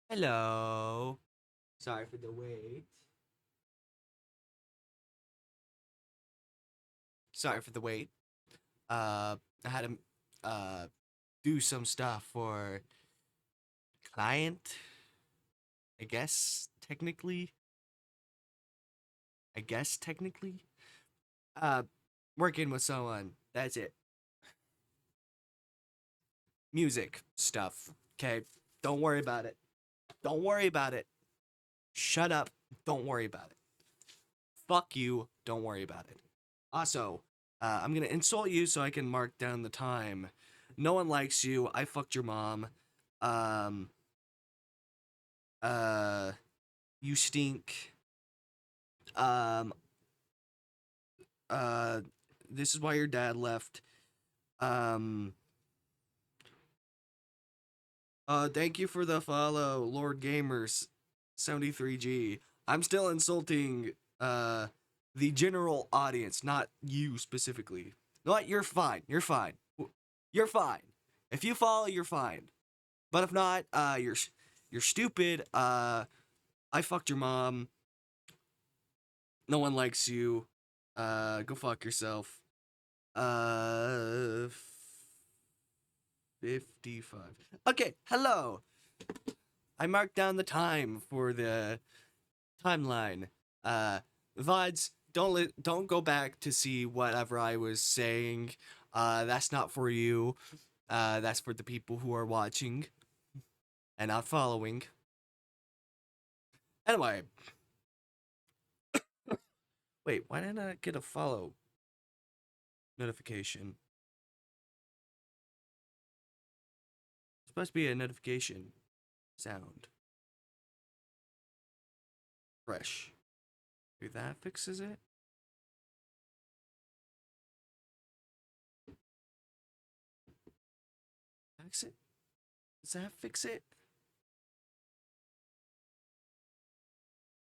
Hello. Sorry for the wait. Sorry for the wait. I had to do some stuff for client. I guess technically. I guess technically. Uh, Working with someone. That's it. Music stuff. Okay. Don't worry about it. Don't worry about it. Shut up. Don't worry about it. Fuck you. Don't worry about it. Also, I'm gonna insult you so I can mark down the time. No one likes you. I fucked your mom. Um, uh, you stink. Um, uh, this is why your dad left. Um, thank you for the follow, Lord Gamers, 73G. I'm still insulting, the general audience, not you specifically. No, you're fine. You're fine. You're fine. If you follow, you're fine. But if not, you're stupid. I fucked your mom. No one likes you. Go fuck yourself. Uh, 55. Okay, hello. I marked down the time for the timeline. Uh, VODs, don't go back to see whatever I was saying. That's not for you. That's for the people who are watching and not following. Anyway, wait, why didn't I get a follow notification? It's supposed to be a notification sound. Fresh. Maybe that fixes it? Fix it? Does that fix it?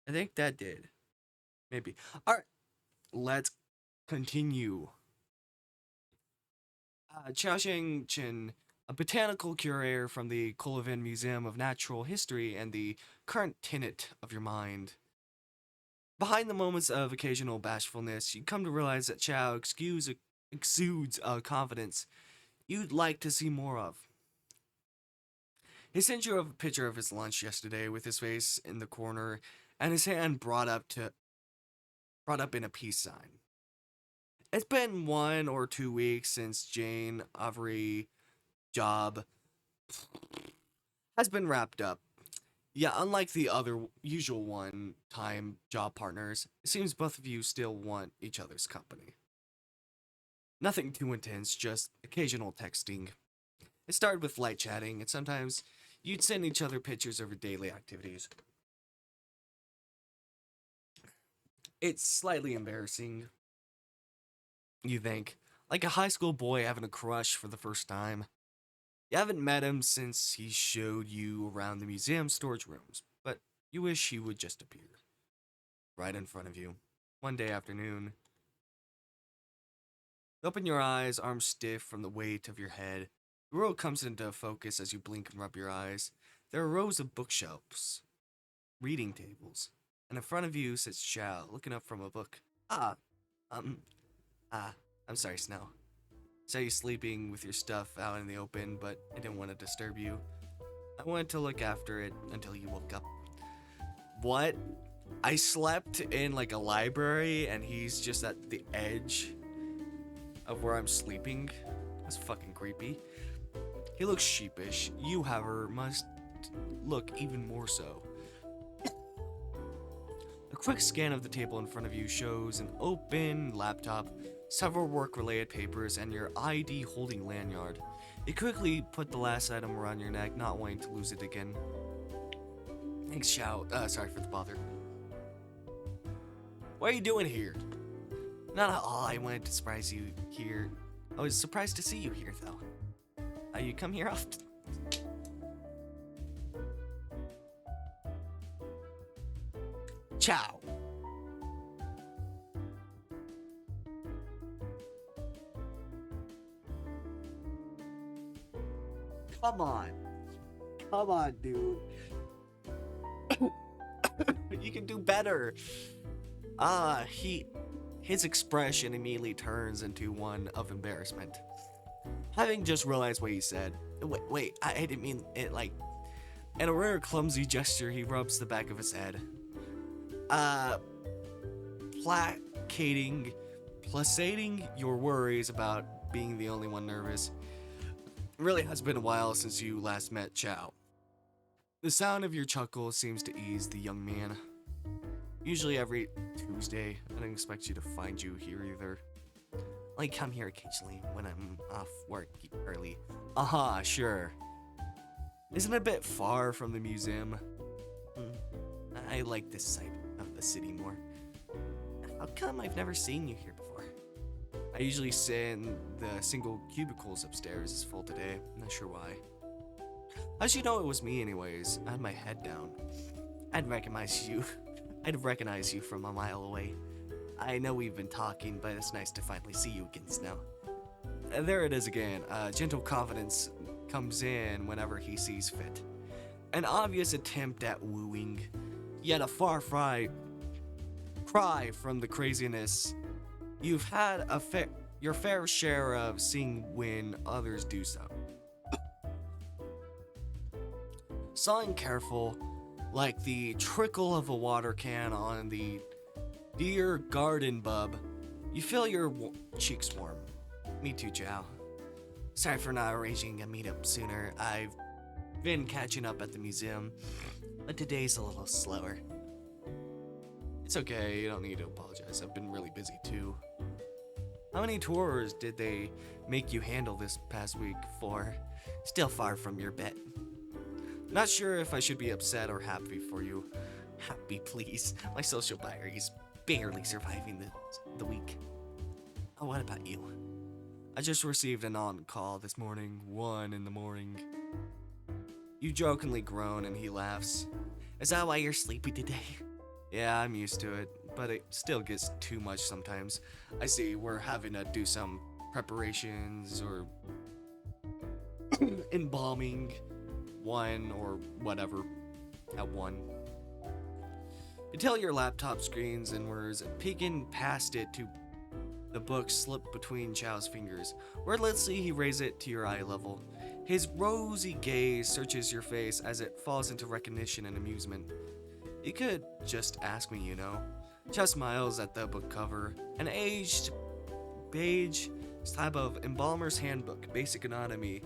I think that did. Maybe. Alright, let's continue. Chao Chen, a botanical curator from the Colvin Museum of Natural History and the current tenet of your mind. Behind the moments of occasional bashfulness, you come to realize that Chao exudes a confidence you'd like to see more of. He sent you a picture of his lunch yesterday with his face in the corner and his hand brought up in a peace sign. It's been 1 or 2 weeks since Jane Avery job has been wrapped up. Yeah, unlike the other usual one-time job partners, it seems both of you still want each other's company. Nothing too intense, just occasional texting. It started with light chatting, and sometimes you'd send each other pictures of your daily activities. It's slightly embarrassing, you think, like a high school boy having a crush for the first time. You haven't met him since he showed you around the museum storage rooms, but you wish he would just appear right in front of you one day afternoon. Open your eyes, arms stiff from the weight of your head. The world comes into focus as you blink and rub your eyes. There are rows of bookshelves, reading tables, and in front of you sits Xiao, looking up from a book. Um, ah, I'm sorry, Snow. Saw you sleeping with your stuff out in the open, but I didn't want to disturb you. I wanted to look after it until you woke up. What? I slept in like a library and he's just at the edge of where I'm sleeping? That's fucking creepy. He looks sheepish. You, however, must look even more so. A quick scan of the table in front of you shows an open laptop, several work-related papers, and your ID holding lanyard. You quickly put the last item around your neck, not wanting to lose it again. Thanks, Xiao. Sorry for the bother. What are you doing here? Not at all. I wanted to surprise you here. I was surprised to see you here, though. You come here often? Ciao. Come on. Come on, dude. You can do better. His expression immediately turns into one of embarrassment. Having just realized what he said, wait, I didn't mean it like. In a rare clumsy gesture, he rubs the back of his head. Placating your worries about being the only one nervous. It really has been a while since you last met Chow. The sound of your chuckle seems to ease the young man. Usually every Tuesday, I don't expect you to find you here either. I come here occasionally when I'm off work early. Aha, sure. Isn't it a bit far from the museum? I like this side of the city more. How come I've never seen you here before? I usually sit in the single cubicles upstairs. It's full today. I'm not sure why. How'd you know it was me anyways? I had my head down. I'd recognize you from a mile away. I know we've been talking, but it's nice to finally see you again, Snow. There it is again. Gentle confidence comes in whenever he sees fit. An obvious attempt at wooing, yet a far cry from the craziness. You've had your fair share of seeing when others do so. Sawing careful, like the trickle of a water can on the dear garden bub, you feel your cheeks warm. Me too, Chow. Sorry for not arranging a meetup sooner. I've been catching up at the museum, but today's a little slower. It's okay, you don't need to apologize. I've been really busy too. How many tours did they make you handle this past week for? Still far from your bet. Not sure if I should be upset or happy for you. Happy, please. My social battery's barely surviving the week. Oh, what about you? I just received an on-call this morning, 1 a.m. You jokingly groan and he laughs. Is that why you're sleepy today? Yeah, I'm used to it, but it still gets too much sometimes. I see we're having to do some preparations or embalming one or whatever at 1. You tell your laptop screens inwards and peeking past it to the book slip between Chow's fingers. Wordlessly, he raises it to your eye level. His rosy gaze searches your face as it falls into recognition and amusement. You could just ask me, you know. Chow smiles at the book cover. An aged beige type of embalmer's handbook, basic anatomy,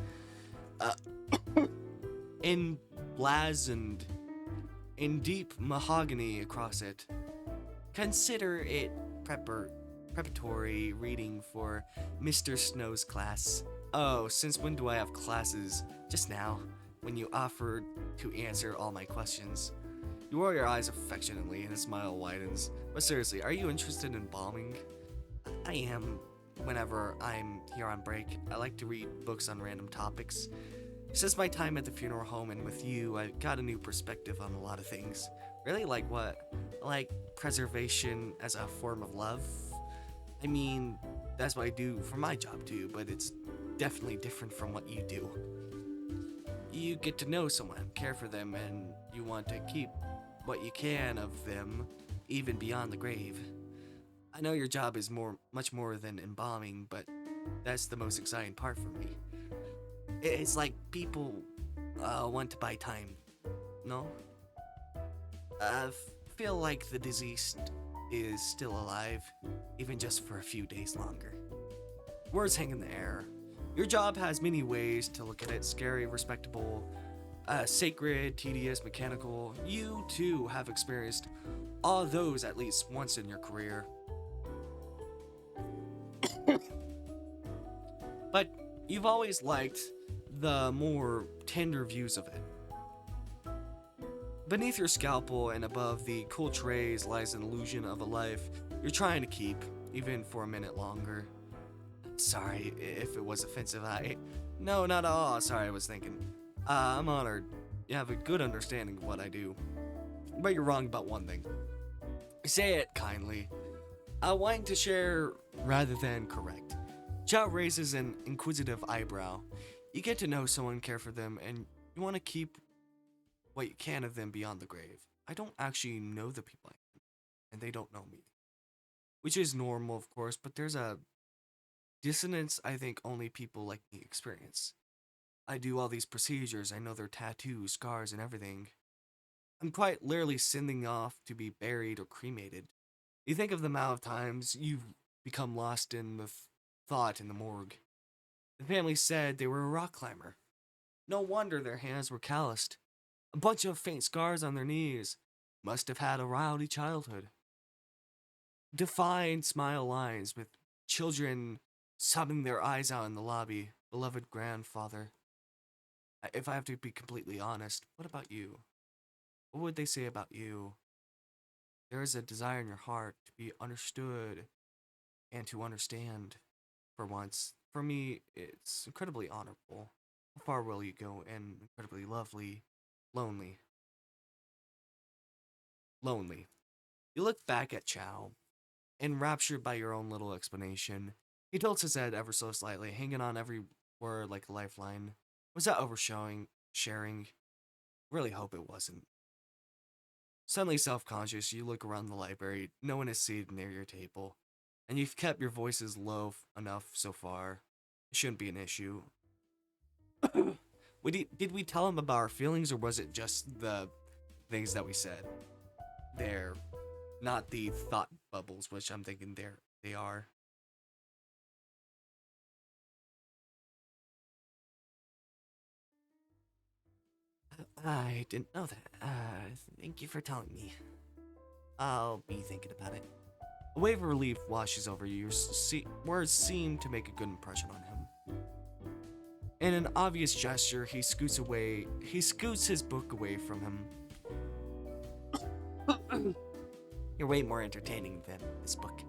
emblazoned in deep mahogany across it. Consider it preparatory reading for Mr. Snow's class. Oh, since when do I have classes? Just now, when you offered to answer all my questions. You roll your eyes affectionately and his smile widens. But seriously, are you interested in embalming? I am. Whenever I'm here on break, I like to read books on random topics. Since my time at the funeral home and with you, I've got a new perspective on a lot of things. Really? Like what? Like preservation as a form of love? I mean, that's what I do for my job too, but it's definitely different from what you do. You get to know someone, care for them, and you want to keep what you can of them, even beyond the grave. I know your job is much more than embalming, but that's the most exciting part for me. It's like people want to buy time, no? I feel like the deceased is still alive, even just for a few days longer. Words hang in the air. Your job has many ways to look at it: scary, respectable, sacred, tedious, mechanical. You too have experienced all those at least once in your career. But you've always liked the more tender views of it. Beneath your scalpel and above the cool trays lies an illusion of a life you're trying to keep, even for a minute longer. Sorry if it was offensive. No, not at all. Sorry, I was thinking. I'm honored. You have a good understanding of what I do. But you're wrong about one thing. Say it kindly. Wanting to share rather than correct. Chow raises an inquisitive eyebrow. You get to know someone, care for them, and you want to keep what you can of them beyond the grave. I don't actually know the people I am, and they don't know me. Which is normal, of course, but there's a dissonance I think only people like me experience. I do all these procedures, I know their tattoos, scars, and everything. I'm quite literally sending off to be buried or cremated. You think of the amount of times you've become lost in the thought in the morgue. The family said they were a rock climber. No wonder their hands were calloused. A bunch of faint scars on their knees. Must have had a rowdy childhood. Defined smile lines with children sobbing their eyes out in the lobby. Beloved grandfather. If I have to be completely honest, what about you? What would they say about you? There is a desire in your heart to be understood and to understand for once. For me, it's incredibly honorable. How far will you go? And incredibly lovely, lonely. Lonely. You look back at Chow, enraptured by your own little explanation. He tilts his head ever so slightly, hanging on every word like a lifeline. Was that overshowing, sharing? Really hope it wasn't. Suddenly self conscious, you look around the library. No one is seated near your table, and you've kept your voices low enough so far. It shouldn't be an issue. Did we tell him about our feelings, or was it just the things that we said? They're not the thought bubbles, which I'm thinking they are. I didn't know that. Thank you for telling me. I'll be thinking about it. A wave of relief washes over you. Your words seem to make a good impression on him. In an obvious gesture, he scoots away. He scoots his book away from him. You're way more entertaining than this book.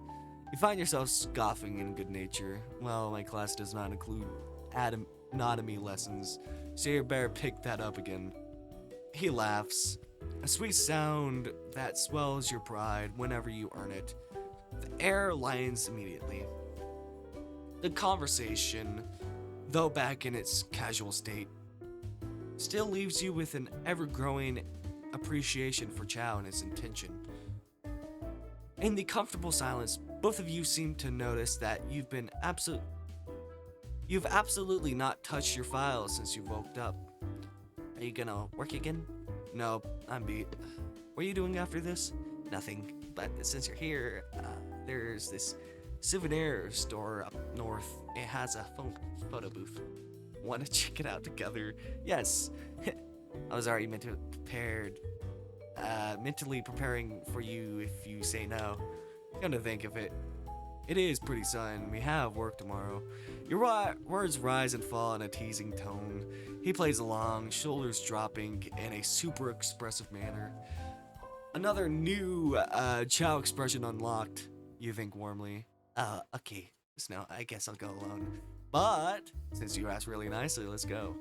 You find yourself scoffing in good nature. Well, my class does not include anatomy lessons, so you better pick that up again. He laughs, a sweet sound that swells your pride whenever you earn it. The air lightens immediately. The conversation, though back in its casual state, still leaves you with an ever-growing appreciation for Chow and his intention. In the comfortable silence, both of you seem to notice that you've absolutely not touched your files since you woke up. Are you gonna work again? No, I'm beat. What are you doing after this? Nothing. But since you're here, there's this souvenir store up north. It has a photo booth. Want to check it out together? Yes. I was already mentally preparing for you if you say no. Come to think of it, it is pretty sudden. We have work tomorrow. Your words rise and fall in a teasing tone. He plays along, shoulders dropping in a super expressive manner. Another new Chow expression unlocked, you think warmly. Okay, so I guess I'll go alone. But, since you asked really nicely, let's go.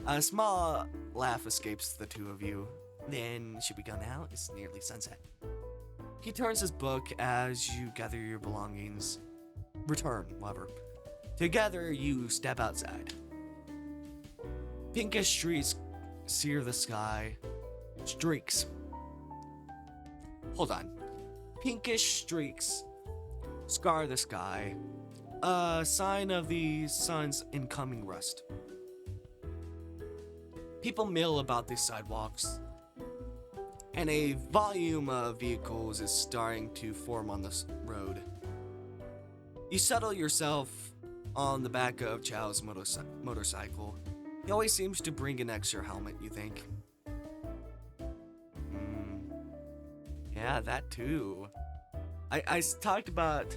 A small laugh escapes the two of you. Then, should we go now? It's nearly sunset. He turns his book as you gather your belongings. Return, however. Together, you step outside. Pinkish streaks sear the sky. Streaks. Hold on. Pinkish streaks scar the sky. A sign of the sun's incoming rust. People mill about these sidewalks, and a volume of vehicles is starting to form on this road. You settle yourself on the back of Chow's motorcycle. He always seems to bring an extra helmet, you think. Yeah, that too. I talked about,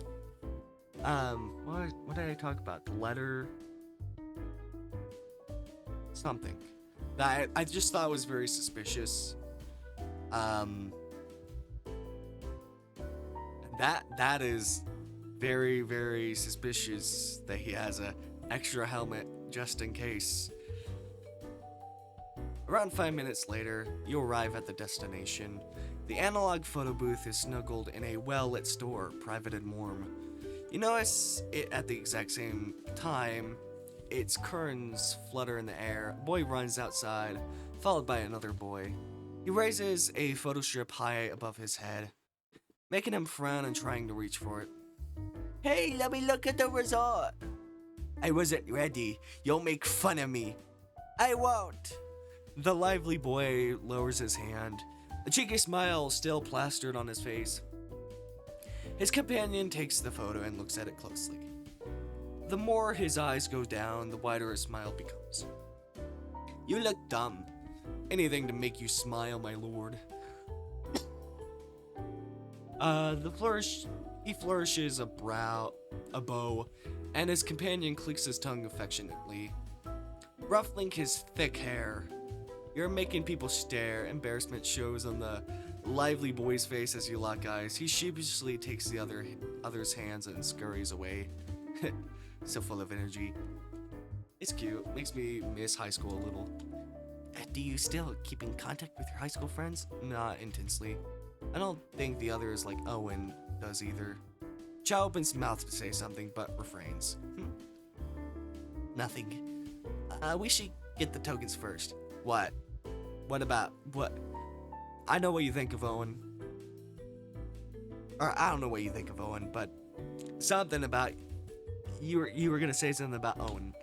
what did I talk about? The letter? Something. That I just thought was very suspicious. That is very, very suspicious that he has a extra helmet just in case. Around 5 minutes later, you arrive at the destination. The analog photo booth is snuggled in a well-lit store, private and warm. You notice it at the exact same time. Its curtains flutter in the air. A boy runs outside, followed by another boy. He raises a photo strip high above his head, making him frown and trying to reach for it. Hey, let me look at the result. I wasn't ready. You'll make fun of me. I won't. The lively boy lowers his hand, a cheeky smile still plastered on his face. His companion takes the photo and looks at it closely. The more his eyes go down, the wider his smile becomes. You look dumb. Anything to make you smile, my lord. He flourishes a bow, and his companion clicks his tongue affectionately, ruffling his thick hair. You're making people stare. Embarrassment shows on the lively boy's face as you lock eyes. He sheepishly takes the other's hands and scurries away. So full of energy. It's cute. Makes me miss high school a little. Do you still keep in contact with your high school friends? Not intensely. I don't think the others like Owen does either. Chow opens his mouth to say something, but refrains. Nothing. We should get the tokens first. What? What about? What? I know what you think of Owen. Or I don't know what you think of Owen, but something about... You were gonna say something about Owen.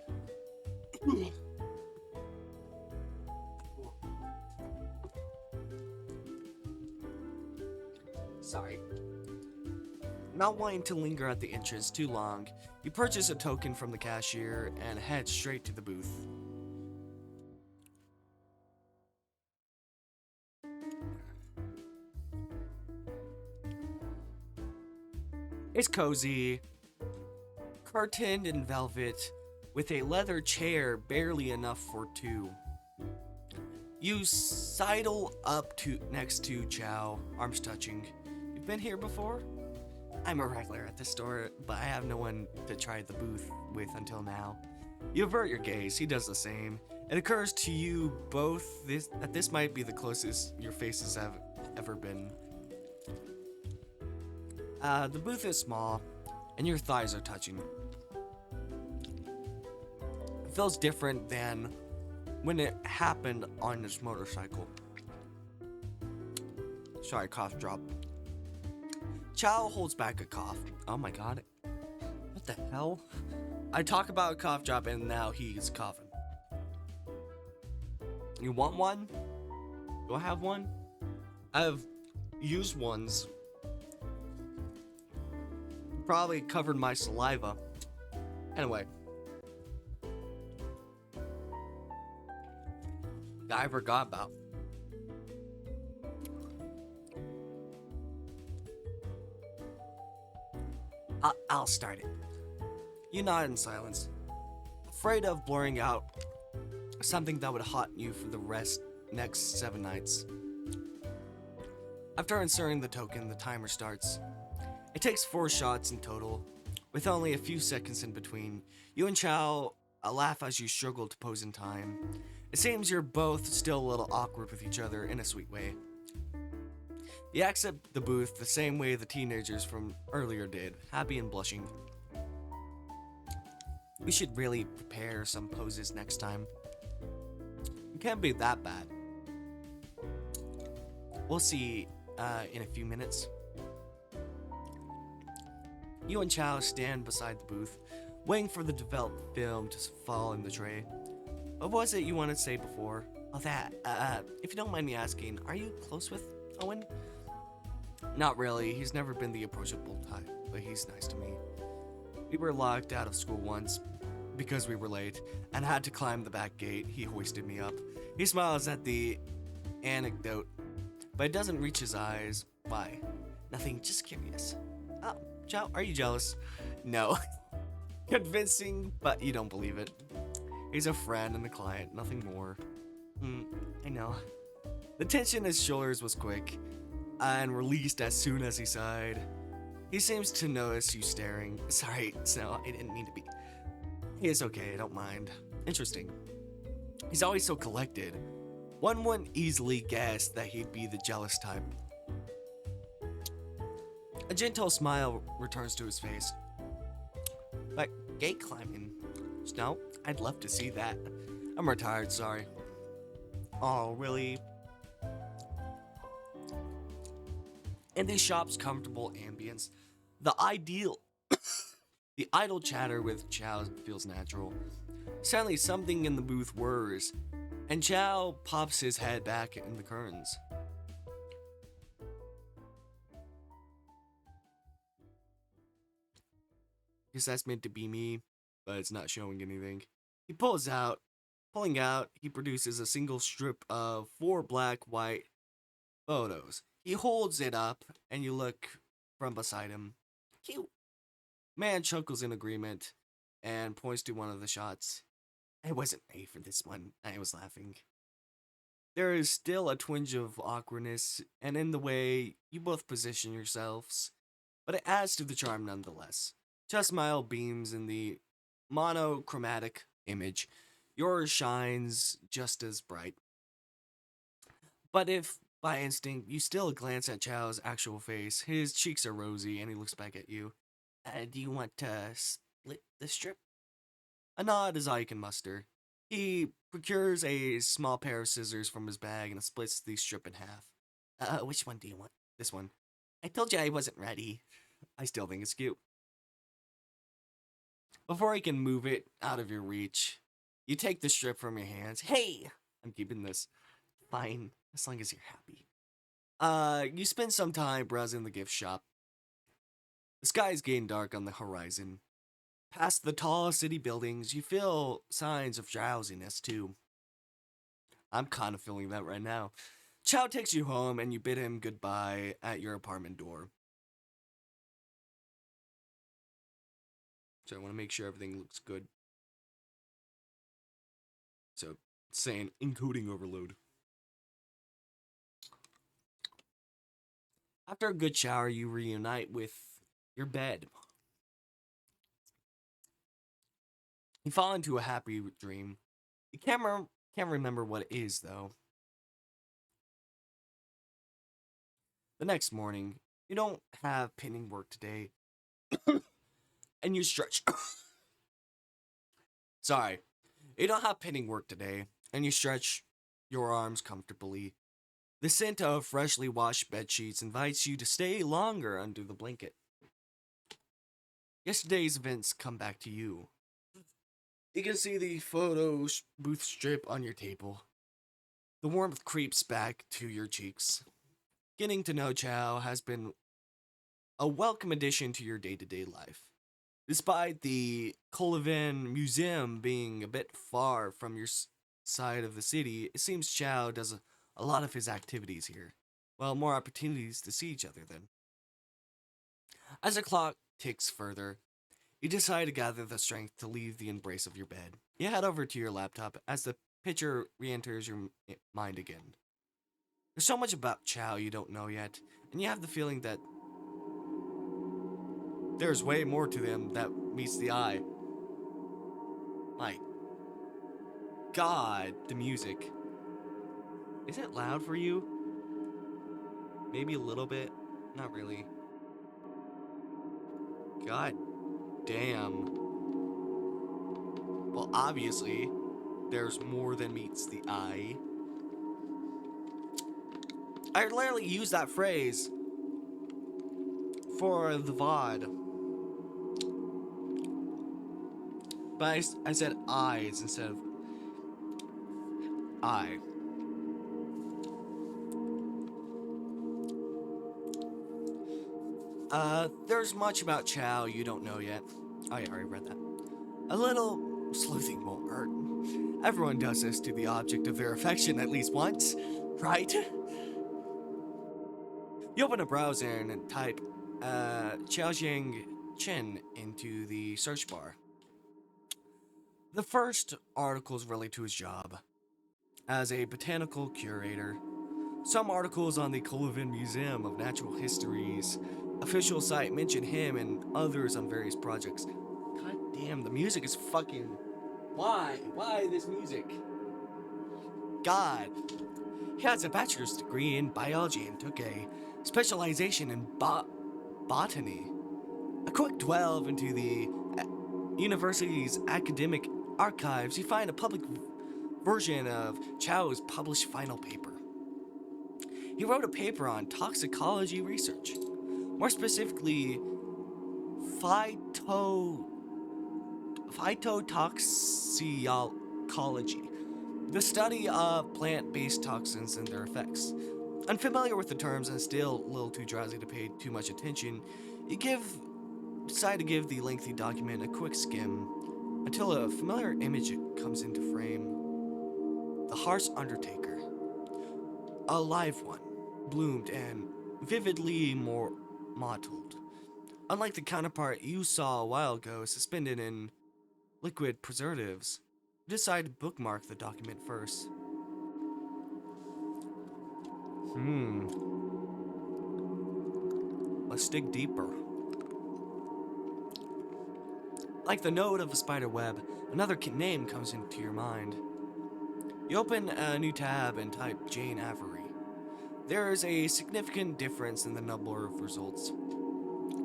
Sorry. Not wanting to linger at the entrance too long, you purchase a token from the cashier and head straight to the booth. It's cozy, curtained in velvet, with a leather chair barely enough for two. You sidle up to next to Chow, arms touching. You've been here before? I'm a regular at this store, but I have no one to try the booth with until now. You avert your gaze, he does the same. It occurs to you both that this might be the closest your faces have ever been. The booth is small, and your thighs are touching. It feels different than when it happened on this motorcycle. Sorry, cough drop. Chow holds back a cough. Oh my god. What the hell? I talk about a cough drop and now he's coughing. You want one? Do I have one? I've used ones. Probably covered my saliva. Anyway. Guy I forgot about. I'll start it. You nod in silence, afraid of blurring out something that would haunt you for the next 7 nights. After inserting the token, the timer starts. It takes 4 shots in total, with only a few seconds in between. You and Chow laugh as you struggle to pose in time. It seems you're both still a little awkward with each other in a sweet way. You exit the booth the same way the teenagers from earlier did, happy and blushing. We should really prepare some poses next time. It can't be that bad. We'll see in a few minutes. You and Chow stand beside the booth, waiting for the developed film to fall in the tray. What was it you wanted to say before? Oh, that. If you don't mind me asking, are you close with Owen? Not really. He's never been the approachable type, but he's nice to me. We were locked out of school once because we were late and had to climb the back gate. He hoisted me up. He smiles at the anecdote, but it doesn't reach his eyes. Why? Nothing, just curious. Oh, Chow, are you jealous? No. Convincing, but you don't believe it. He's a friend and a client, nothing more. I know. The tension in his shoulders was quick, and released as soon as he sighed. He seems to notice you staring. Sorry, Snow, I didn't mean to be. It's okay, I don't mind. Interesting. He's always so collected. One wouldn't easily guess that he'd be the jealous type. A gentle smile returns to his face. But gate climbing? Snow, I'd love to see that. I'm retired, sorry. Oh, really? In the shop's comfortable ambience, the ideal the idle chatter with Chow feels natural. Suddenly something in the booth whirs, and Chow pops his head back in the curtains. Guess that's meant to be me, but it's not showing anything. He pulling out, he produces a single strip of 4 black-white photos. He holds it up, and you look from beside him. Cute. Man chuckles in agreement and points to one of the shots. I wasn't made for this one, I was laughing. There is still a twinge of awkwardness, and in the way you both position yourselves, but it adds to the charm nonetheless. Just smile beams in the monochromatic image. Yours shines just as bright. But if, by instinct, you still glance at Chow's actual face, his cheeks are rosy and he looks back at you. Do you want to split the strip? A nod is all you can muster. He procures a small pair of scissors from his bag and splits the strip in half. Which one do you want? This one. I told you I wasn't ready. I still think it's cute. Before he can move it out of your reach, you take the strip from your hands. Hey! I'm keeping this. Fine, as long as you're happy. You spend some time browsing the gift shop. The sky is getting dark on the horizon. Past the tall city buildings, you feel signs of drowsiness too. I'm kind of feeling that right now. Chow takes you home and you bid him goodbye at your apartment door. So I want to make sure everything looks good. So, saying encoding overload. After a good shower, you reunite with your bed. You fall into a happy dream. You can't remember what it is, though. The next morning, you don't have pinning work today, and you stretch. Sorry. You don't have pinning work today, and you stretch your arms comfortably. The scent of freshly washed bed sheets invites you to stay longer under the blanket. Yesterday's events come back to you. You can see the photo booth strip on your table. The warmth creeps back to your cheeks. Getting to know Chow has been a welcome addition to your day-to-day life. Despite the Colivin Museum being a bit far from your side of the city, it seems Chow does a lot of his activities here. Well, more opportunities to see each other then. As the clock ticks further, you decide to gather the strength to leave the embrace of your bed. You head over to your laptop as the picture re-enters your mind again. There's so much about Chow you don't know yet, and you have the feeling that there's way more to them that meets the eye. My God, the music. Is it loud for you? Maybe a little bit? Not really. God damn. Well, obviously, there's more than meets the eye. I rarely use that phrase for the VOD. But I said eyes instead of I. There's much about Chow you don't know yet. Oh yeah, I already read that. A little sleuthing won't hurt. Everyone does this to the object of their affection at least once, right? You open a browser and type Xiaojiang Chen into the search bar. The first articles relate to his job as a botanical curator. Some articles on the Colivin Museum of Natural History's official site mention him and others on various projects. God damn, the music is fucking... Why? Why this music? God. He has a bachelor's degree in biology and took a specialization in botany. A quick delve into the university's academic archives, you find a public version of Chow's published final paper. He wrote a paper on toxicology research, more specifically, phyto phytotoxicology, the study of plant-based toxins and their effects. Unfamiliar with the terms and still a little too drowsy to pay too much attention, you decide to give the lengthy document a quick skim until a familiar image comes into frame. The harsh undertaker, a live one, bloomed and vividly more mottled. Unlike the counterpart you saw a while ago suspended in liquid preservatives, you decide to bookmark the document first. Let's dig deeper. Like the node of a spider web, another name comes into your mind. You open a new tab and type Jane Avery. There is a significant difference in the number of results.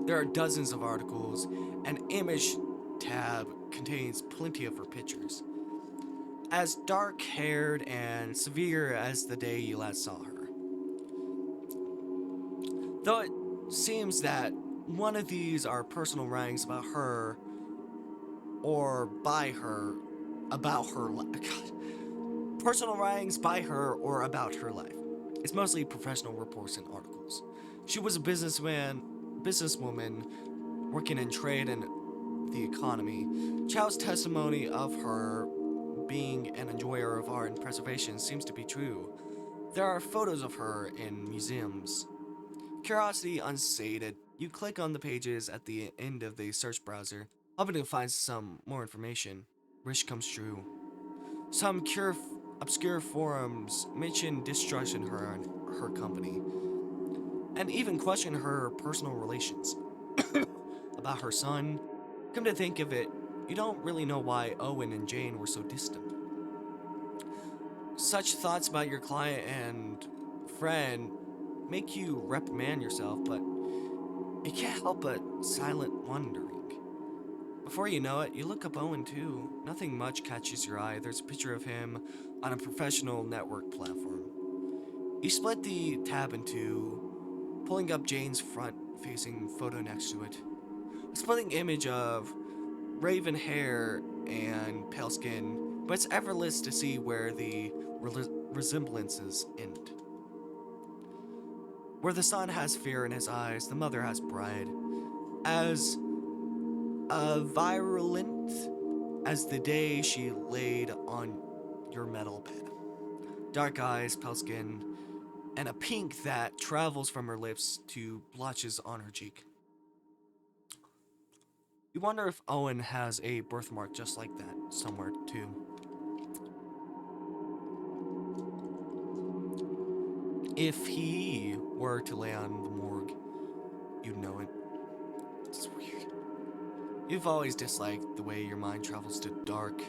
There are dozens of articles, and image tab contains plenty of her pictures. As dark-haired and severe as the day you last saw her. Though it seems that one of these are personal writings about her or by her about her life. Personal writings by her or about her life. It's mostly professional reports and articles. She was a businesswoman working in trade and the economy. Chow's testimony of her being an enjoyer of art and preservation seems to be true. There are photos of her in museums. Curiosity unsated, you click on the pages at the end of the search browser, hoping to find some more information. Wish comes true. Some obscure forums mention distrusting her and her company, and even question her personal relations. About her son, come to think of it, you don't really know why Owen and Jane were so distant. Such thoughts about your client and friend make you reprimand yourself, but you can't help but silent wondering. Before you know it, you look up Owen too. Nothing much catches your eye. There's a picture of him on a professional network platform. You split the tab in two, pulling up Jane's front-facing photo next to it. A splitting image of raven hair and pale skin, but it's effortless to see where the resemblances end. Where the son has fear in his eyes, the mother has pride. As virulent as the day she laid on your metal bed. Dark eyes, pale skin, and a pink that travels from her lips to blotches on her cheek. You wonder if Owen has a birthmark just like that somewhere too. If he were to lay on the morgue, you'd know it. It's weird. You've always disliked the way your mind travels to dark,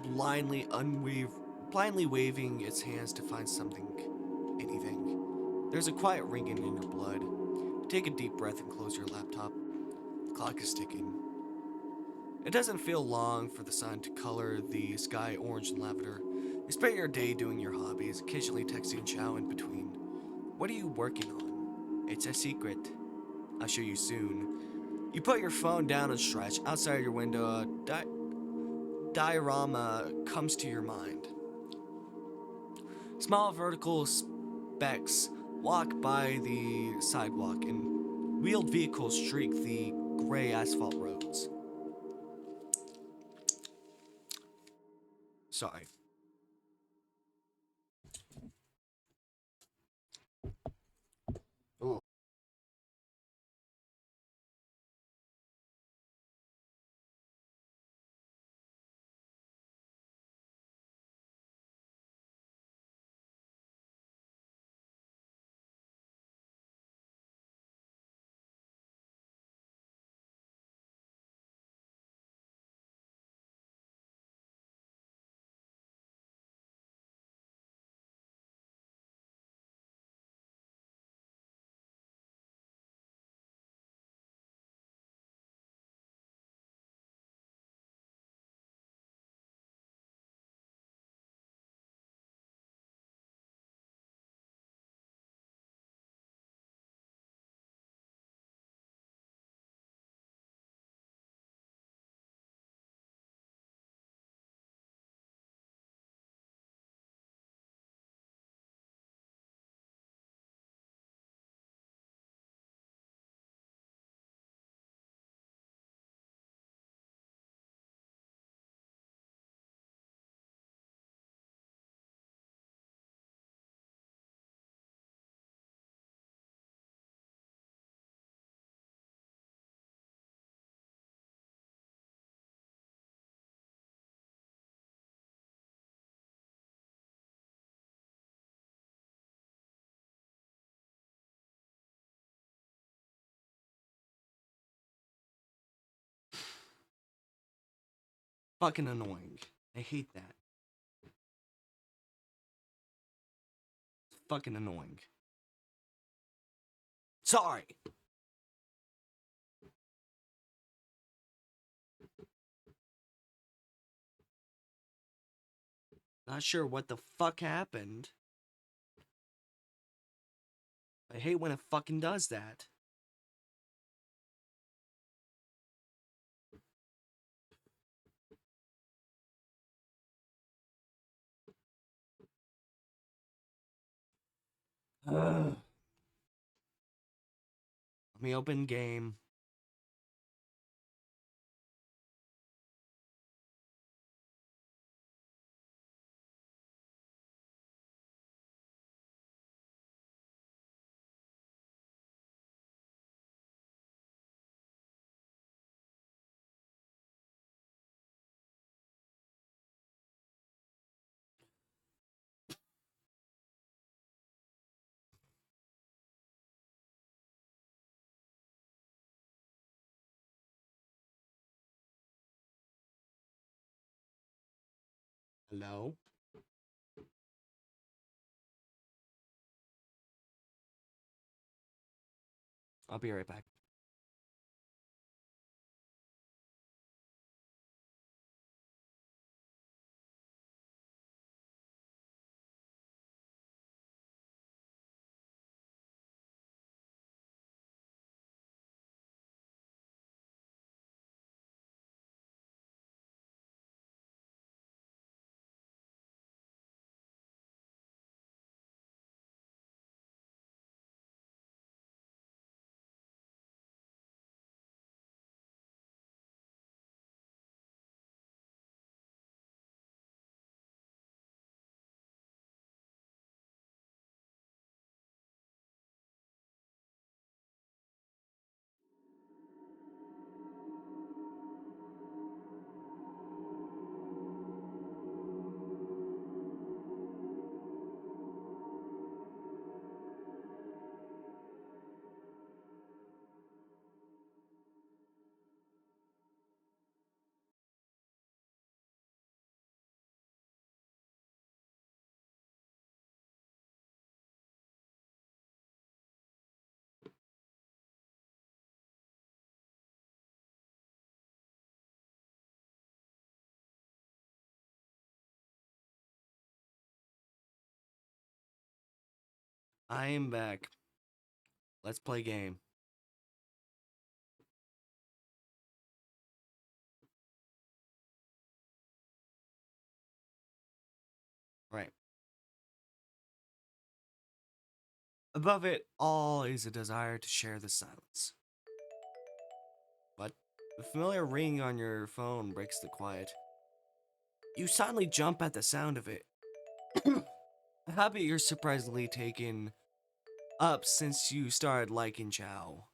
blindly waving its hands to find something, anything. There's a quiet ringing in your blood. You take a deep breath and close your laptop. The clock is ticking. It doesn't feel long for the sun to color the sky orange and lavender. You spend your day doing your hobbies, occasionally texting Chow in between. What are you working on? It's a secret. I'll show you soon. You put your phone down and stretch. Outside your window, a diorama comes to your mind. Small vertical specks walk by the sidewalk, and wheeled vehicles streak the gray asphalt roads. Sorry. Ooh. Fucking annoying. I hate that. It's fucking annoying. Sorry. Not sure what the fuck happened. I hate when it fucking does that. Let me open game. Hello? I'll be right back. I am back. Let's play game. Right. Above it all is a desire to share the silence. But the familiar ring on your phone breaks the quiet. You suddenly jump at the sound of it. A habit you're surprisingly taken up since you started liking Chow.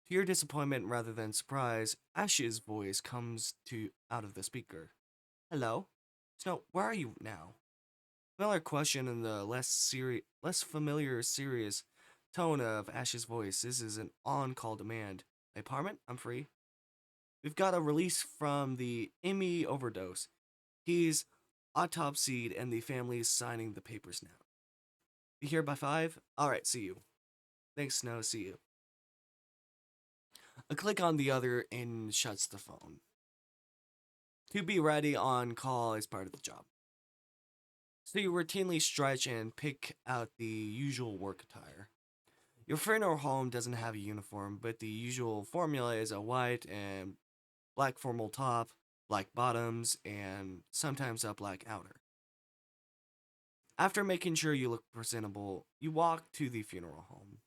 To your disappointment rather than surprise, Ash's voice comes to out of the speaker. Hello? Snow, where are you now? Familiar question in the less familiar, serious tone of Ash's voice. This is an on-call demand. My apartment? I'm free. We've got a release from the Emmy overdose. He's autopsied and the family is signing the papers now. Be here by 5? Alright, see you. Thanks, Snow, see you. A click on the other and shuts the phone. To be ready on call is part of the job. So you routinely stretch and pick out the usual work attire. Your funeral home doesn't have a uniform, but the usual formula is a white and black formal top, black bottoms, and sometimes a black outer. After making sure you look presentable, you walk to the funeral home.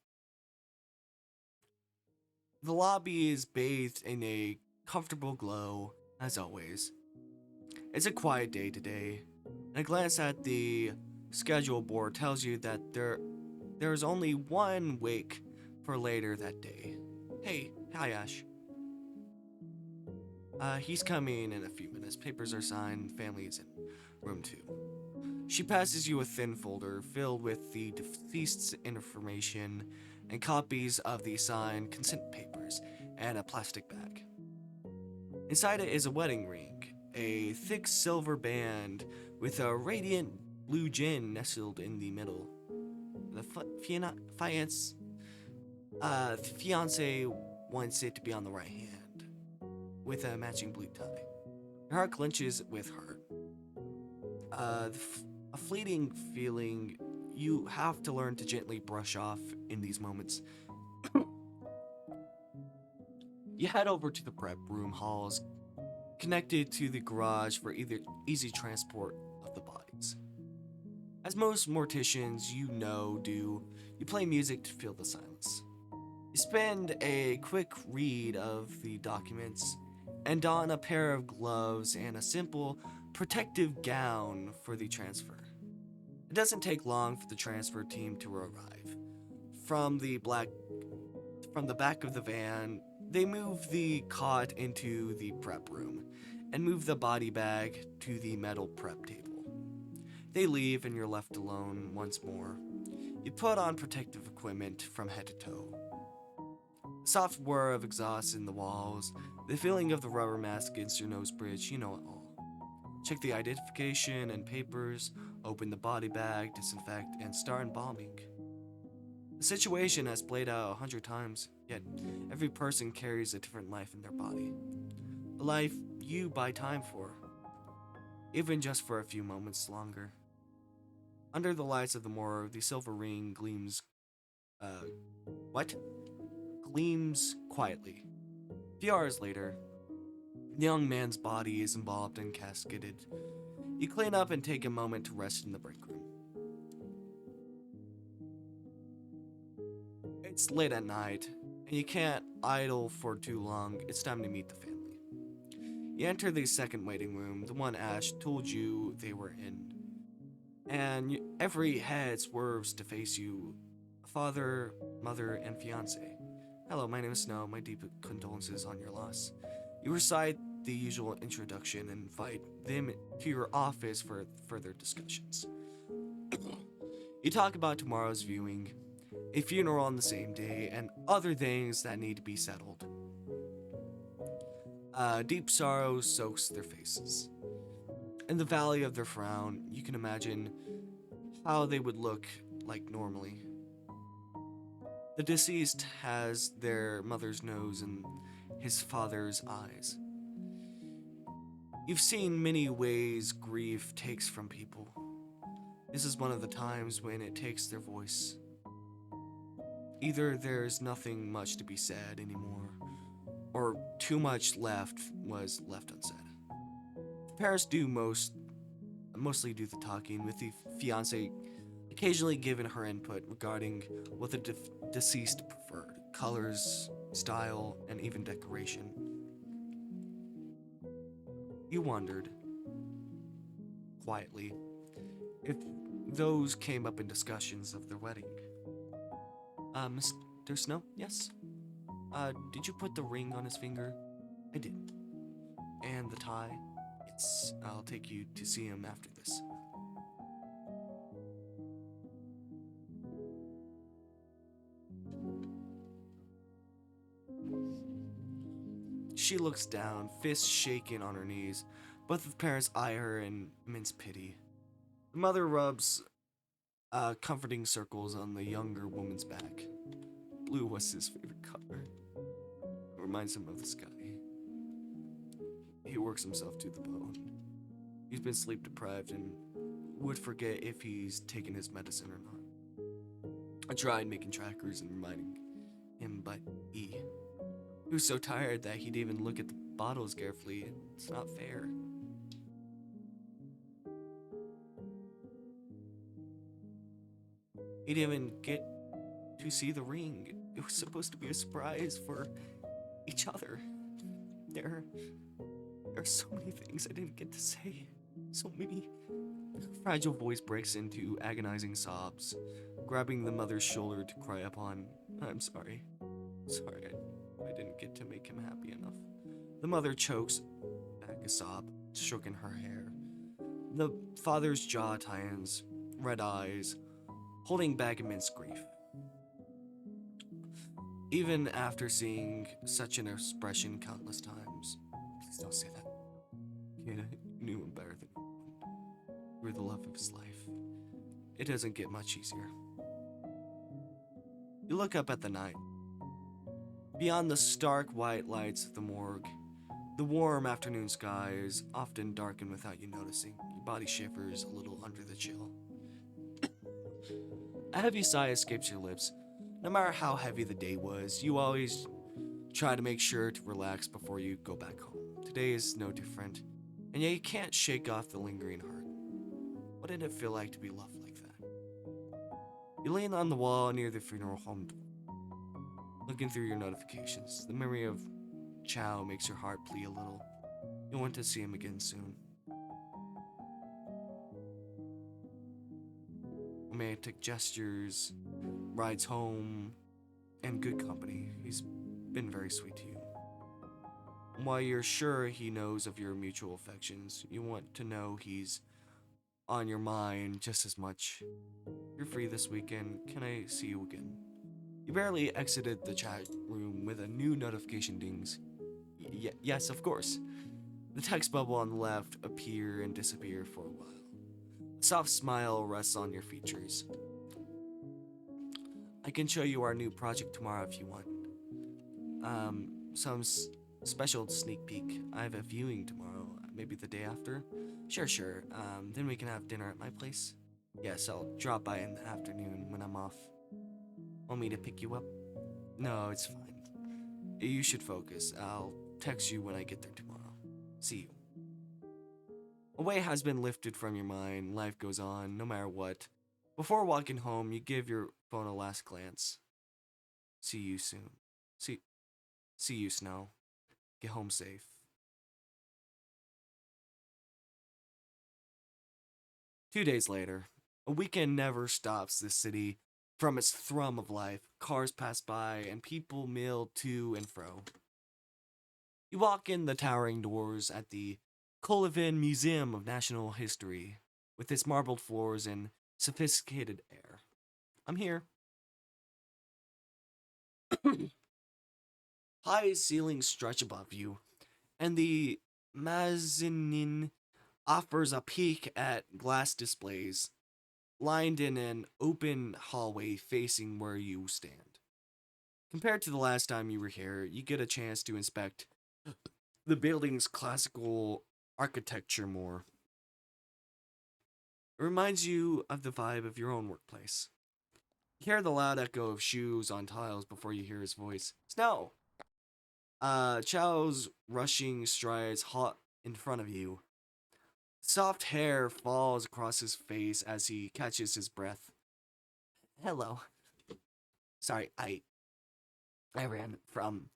The lobby is bathed in a comfortable glow, as always. It's a quiet day today, and a glance at the schedule board tells you that there's only one wake for later that day. Hey, hi Ash. He's coming in a few minutes. Papers are signed, family is in room 2. She passes you a thin folder filled with the deceased's information and copies of the signed consent papers and a plastic bag. Inside it is a wedding ring. a thick silver band with a radiant blue gem nestled in the middle. The fiance wants it to be on the right hand, with a matching blue tie. Your heart clenches with hurt. A fleeting feeling you have to learn to gently brush off in these moments. You head over to the prep room halls, connected to the garage for either easy transport of the bodies. As most morticians do, you play music to fill the silence. You spend a quick read of the documents and don a pair of gloves and a simple protective gown for the transfer. It doesn't take long for the transfer team to arrive. From the back of the van, they move the cot into the prep room and move the body bag to the metal prep table. They leave and you're left alone once more. You put on protective equipment from head to toe. The soft whir of exhaust in the walls, the feeling of the rubber mask against your nose bridge, you know it all. Check the identification and papers, open the body bag, disinfect, and start embalming. The situation has played out 100 times, yet every person carries a different life in their body. A life you buy time for, even just for a few moments longer. Under the lights of the morgue, the silver ring gleams, gleams quietly. A few hours later, the young man's body is embalmed and casketed. You clean up and take a moment to rest in the break room. It's late at night, and you can't idle for too long. It's time to meet the family. You enter the second waiting room, the one Ash told you they were in, and every head swerves to face you. Father, mother, and fiance. Hello, my name is Snow. My deep condolences on your loss. You recite the usual introduction and invite them to your office for further discussions. You talk about tomorrow's viewing, a funeral on the same day, and other things that need to be settled. Deep sorrow soaks their faces. In the valley of their frown, you can imagine how they would look like normally. The deceased has their mother's nose and his father's eyes. You've seen many ways grief takes from people. This is one of the times when it takes their voice. Either there's nothing much to be said anymore, or too much was left unsaid. The parents mostly do the talking, with the fiance occasionally giving her input regarding what the deceased preferred, colors, style, and even decoration. You wondered, quietly, if those came up in discussions of their wedding. Mr. Snow? Yes? Did you put the ring on his finger? I did. And the tie? Yes, I'll take you to see him after this. She looks down, fists shaking on her knees. Both of the parents eye her in immense pity. The mother rubs comforting circles on the younger woman's back. Blue was his favorite color. It reminds him of the sky. He works himself to the bone. He's been sleep deprived and would forget if he's taken his medicine or not. I tried making trackers and reminding him, but he was so tired that he'd even look at the bottles carefully. It's not fair. He didn't even get to see the ring. It was supposed to be a surprise for each other. There are so many things I didn't get to say. So many. Her fragile voice breaks into agonizing sobs, grabbing the mother's shoulder to cry upon. I'm sorry. Sorry, I didn't get to make him happy enough. The mother chokes back a sob, stroking her hair. The father's jaw tightens, red eyes, holding back immense grief. Even after seeing such an expression countless times. Please don't say that. You knew him better than you were the love of his life. It doesn't get much easier. You look up at the night. Beyond the stark white lights of the morgue, the warm afternoon sky is often darkened without you noticing. Your body shivers a little under the chill. A heavy sigh escapes your lips. No matter how heavy the day was, you always try to make sure to relax before you go back home. Today is no different, and yet you can't shake off the lingering heart. What did it feel like to be loved like that? You lean on the wall near the funeral home door, looking through your notifications. The memory of Chow makes your heart bleed a little. You want to see him again soon. Romantic gestures, rides home, and good company. He's been very sweet to you. While you're sure he knows of your mutual affections, you want to know he's on your mind just as much. You're free this weekend. Can I see you again? You barely exited the chat room with a new notification dings. Yes, of course. The text bubble on the left appear and disappear for a while. A soft smile rests on your features. I can show you our new project tomorrow if you want. Some special sneak peek. I have a viewing tomorrow, maybe the day after. Sure. Then we can have dinner at my place. Yes, I'll drop by in the afternoon when I'm off. Want me to pick you up? No, it's fine. You should focus. I'll text you when I get there tomorrow. See you. A weight has been lifted from your mind. Life goes on, no matter what. Before walking home, you give your phone a last glance. See you soon. See you, Snow. Get home safe. Two days later, a weekend never stops this city from its thrum of life. Cars pass by and people mill to and fro. You walk in the towering doors at the Colivin Museum of National History with its marbled floors and sophisticated air. I'm here. High ceilings stretch above you, and the mezzanine offers a peek at glass displays lined in an open hallway facing where you stand. Compared to the last time you were here, you get a chance to inspect the building's classical architecture more. It reminds you of the vibe of your own workplace. You hear the loud echo of shoes on tiles before you hear his voice. Snow! Chow's rushing strides hot in front of you. Soft hair falls across his face as he catches his breath. Hello. Sorry, I ran from.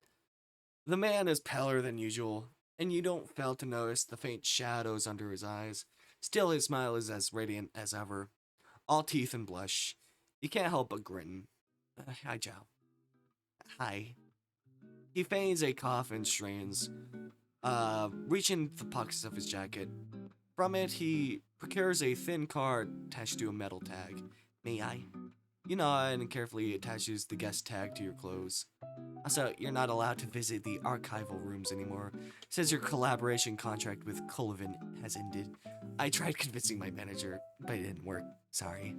The man is paler than usual, and you don't fail to notice the faint shadows under his eyes. Still, his smile is as radiant as ever, all teeth and blush. You can't help but grin. Hi, Chow. Hi. He feigns a cough and strains, reaching the pockets of his jacket. From it, he procures a thin card attached to a metal tag. May I? You nod and carefully attaches the guest tag to your clothes. Also, you're not allowed to visit the archival rooms anymore, since your collaboration contract with Colvin has ended. I tried convincing my manager, but it didn't work. Sorry.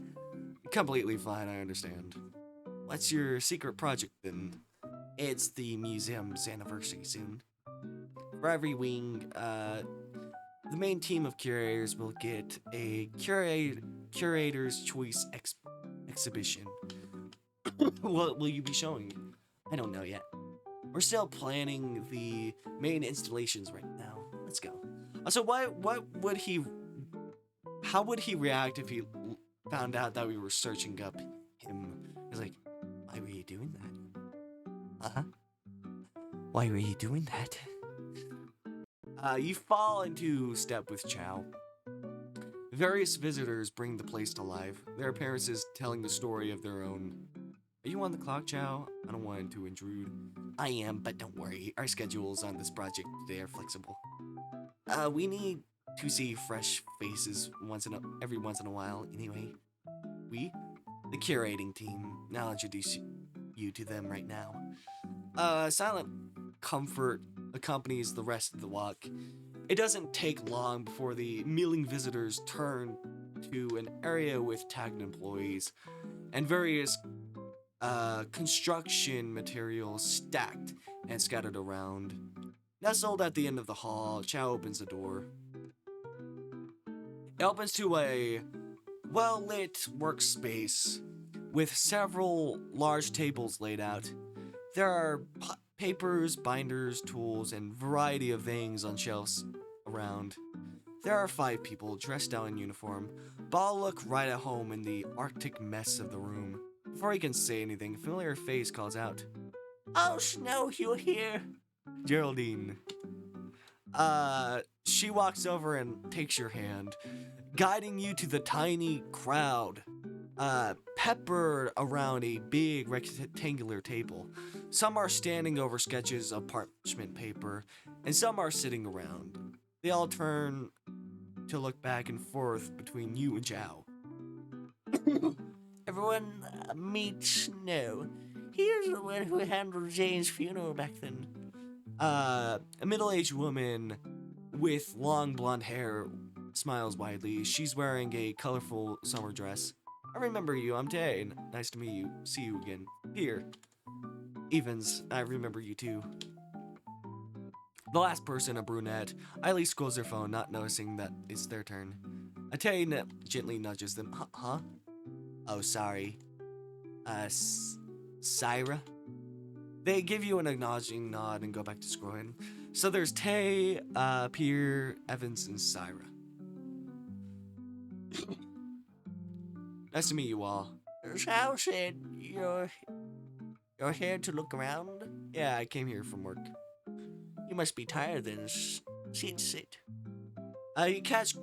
Completely fine, I understand. What's your secret project then? It's the museum's anniversary soon. For every wing, the main team of curators will get a curator's choice exhibition. What will you be showing? I don't know yet. We're still planning the main installations right now. Let's go. So how would he react if he found out that we were searching up him? He's like, why were you doing that? Uh-huh. Why were you doing that? You fall into step with Chow. Various visitors bring the place to life, their appearances telling the story of their own. Are you on the clock, Chow? I don't want to intrude. I am, but don't worry. Our schedules on this project today are flexible. We need to see fresh faces every once in a while, anyway. We? The curating team. Now I'll introduce you to them right now. Silent comfort accompanies the rest of the walk. It doesn't take long before the milling visitors turn to an area with tagged employees and various construction materials stacked and scattered around. Nestled at the end of the hall, Chow opens the door. It opens to a well lit workspace with several large tables laid out. There are papers, binders, tools, and variety of things on shelves around. There are 5 people dressed out in uniform, but all look right at home in the arctic mess of the room. Before he can say anything, a familiar face calls out, "Oh, Snow, you're here." Geraldine. She walks over and takes your hand, guiding you to the tiny crowd, peppered around a big rectangular table. Some are standing over sketches of parchment paper, and some are sitting around. They all turn to look back and forth between you and Zhao. Everyone, meet Snow. Here's the one who handled Jane's funeral back then. A middle-aged woman with long blonde hair smiles widely. She's wearing a colorful summer dress. "I remember you, I'm Tay. Nice to meet you. See you again. Here. Evans, I remember you too." The last person, a brunette, idly scrolls their phone, not noticing that it's their turn. Tay gently nudges them. Huh? Oh, sorry. Syra? They give you an acknowledging nod and go back to scrolling. So there's Tay, Pierre, Evans, and Syra. Nice to meet you all. Zhao said you're here to look around? Yeah, I came here from work. You must be tired then. Sit. You catch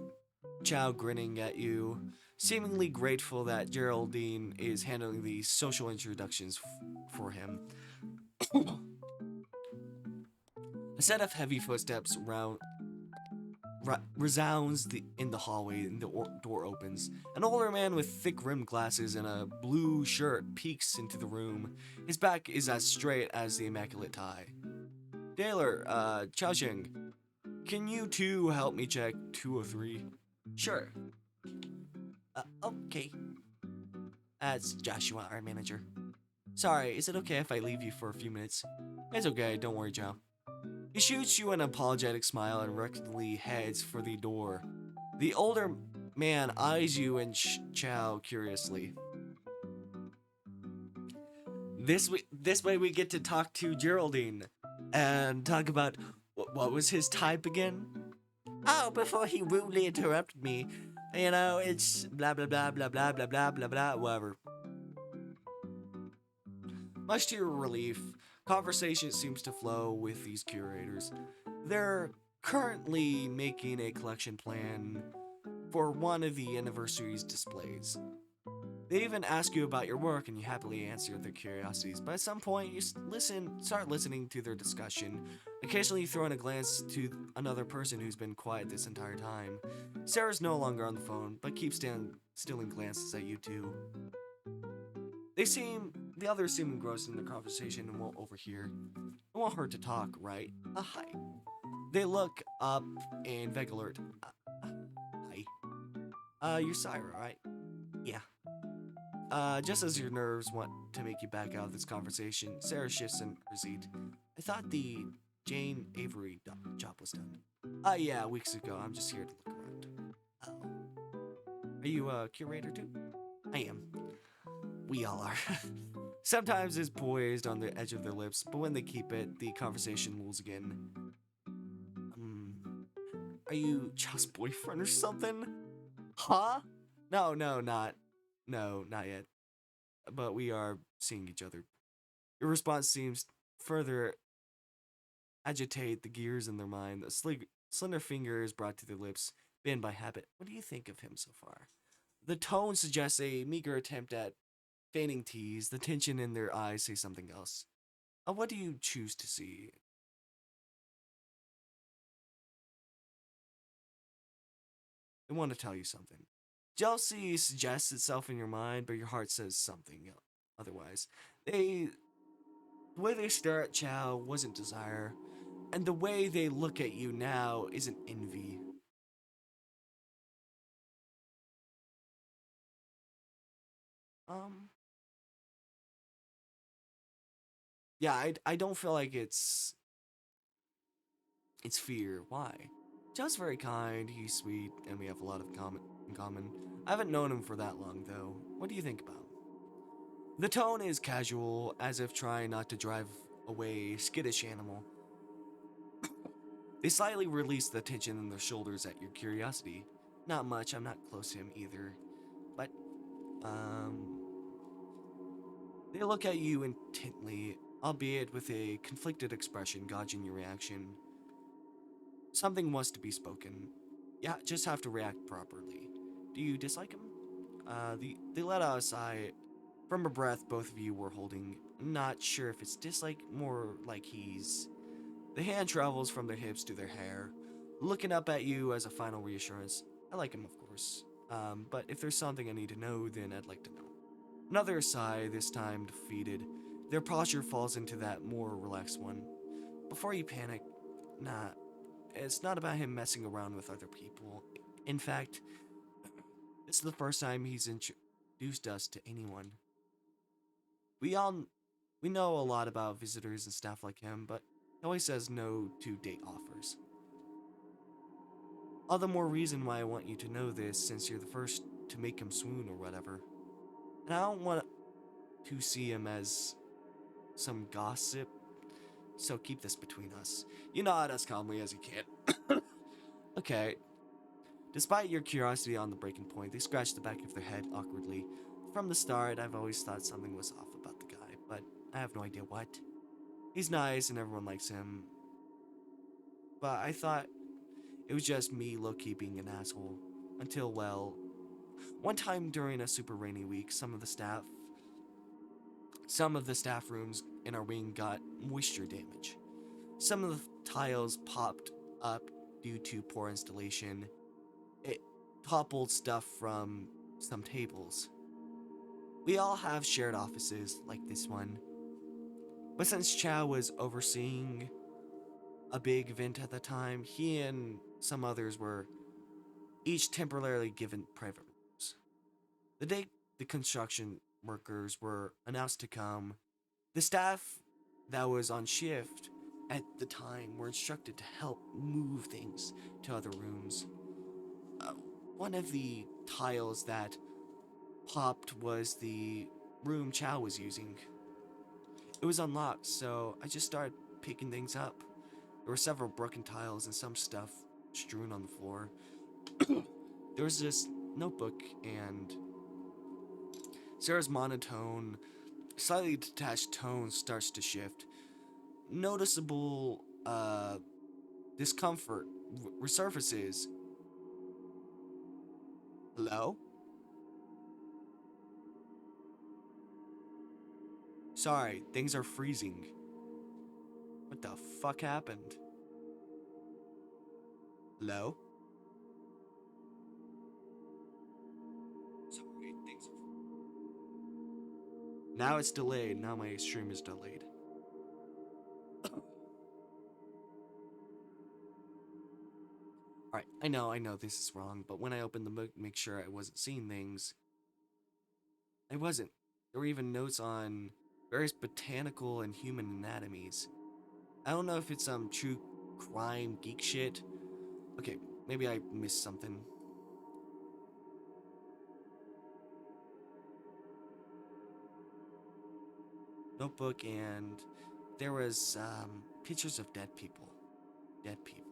Chow grinning at you, seemingly grateful that Geraldine is handling the social introductions for him. A set of heavy footsteps resounds in the hallway, and the door opens. An older man with thick rimmed glasses and a blue shirt peeks into the room. His back is as straight as the immaculate tie. "Taylor, Chaoxing, can you two help me check 203? "Sure." Okay. That's Joshua, our manager. "Sorry, is it okay if I leave you for a few minutes?" "It's okay, don't worry, Joe." He shoots you an apologetic smile and reluctantly heads for the door. The older man eyes you and Chow curiously. This way we get to talk to Geraldine and talk about what was his type again? Oh, before he rudely interrupted me. It's blah blah blah blah blah blah blah blah blah, whatever. Much to your relief, conversation seems to flow with these curators. They're currently making a collection plan for one of the anniversary's displays. They even ask you about your work and you happily answer their curiosities, but at some point you start listening to their discussion, occasionally throwing a glance to another person who's been quiet this entire time. Sarah's no longer on the phone, but keeps stealing glances at you too. The others seem engrossed in the conversation and won't overhear. I want her to talk, right? Hi. They look up and vague alert. Hi. You're Syra, right? Yeah. Just as your nerves want to make you back out of this conversation, Sarah shifts in her seat. I thought the Jane Avery job was done. Yeah, weeks ago. I'm just here to look around. Oh. Are you a curator too? I am. We all are. Sometimes it's poised on the edge of their lips, but when they keep it, the conversation rolls again. Are you Chow's boyfriend or something? Huh? No, not yet. But we are seeing each other. Your response seems further agitate the gears in their mind. A slender finger is brought to their lips, bent by habit. What do you think of him so far? The tone suggests a meager attempt at feigning tease. The tension in their eyes say something else. What do you choose to see? I want to tell you something. Jealousy suggests itself in your mind, but your heart says something otherwise. The way they stare at Chow wasn't desire. And the way they look at you now isn't envy. Um, yeah, I don't feel like it's fear. Why? Just very kind, he's sweet, and we have a lot of in common. I haven't known him for that long, though. What do you think about him? The tone is casual, as if trying not to drive away a skittish animal. They slightly release the tension in their shoulders at your curiosity. Not much, I'm not close to him either. But, um, they look at you intently, albeit with a conflicted expression gauging your reaction. Something wants to be spoken. Yeah, just have to react properly. Do you dislike him? They let out a sigh. From a breath both of you were holding. Not sure if it's dislike, more like he's. The hand travels from their hips to their hair, looking up at you as a final reassurance. I like him, of course. But if there's something I need to know, then I'd like to know. Another sigh, this time defeated. Their posture falls into that more relaxed one. Before you panic, nah, it's not about him messing around with other people. In fact, this is the first time he's introduced us to anyone. We all we know a lot about visitors and staff like him, but he always says no to date offers. All the more reason why I want you to know this, since you're the first to make him swoon or whatever. And I don't want to see him as some gossip, so keep this between us. You nod as calmly as you can. Okay. Despite your curiosity on the breaking point, they scratch the back of their head awkwardly. From the start, I've always thought something was off about the guy, but I have no idea what. He's nice and everyone likes him, but I thought it was just me low-key being an asshole. Until, well, one time during a super rainy week, some of the staff rooms in our wing got moisture damage. Some of the tiles popped up due to poor installation. It toppled stuff from some tables. We all have shared offices like this one, but since Chow was overseeing a big event at the time, he and some others were each temporarily given private rooms. The day the construction workers were announced to come, the staff that was on shift at the time were instructed to help move things to other rooms. Uh, One of the tiles that popped was the room Chow was using. It was unlocked, so I just started picking things up. There were several broken tiles and some stuff strewn on the floor. There was this notebook, and Sarah's monotone, slightly detached tone starts to shift. Noticeable discomfort resurfaces. Hello? Sorry, things are freezing. What the fuck happened? Hello? Sorry, things are. Now it's delayed. Now my stream is delayed. Alright, I know this is wrong, but when I opened the book to make sure I wasn't seeing things, I wasn't. There were even notes on various botanical and human anatomies. I don't know if it's some true crime geek shit. Okay, maybe I missed something. Notebook, and there was pictures of dead people. Dead people.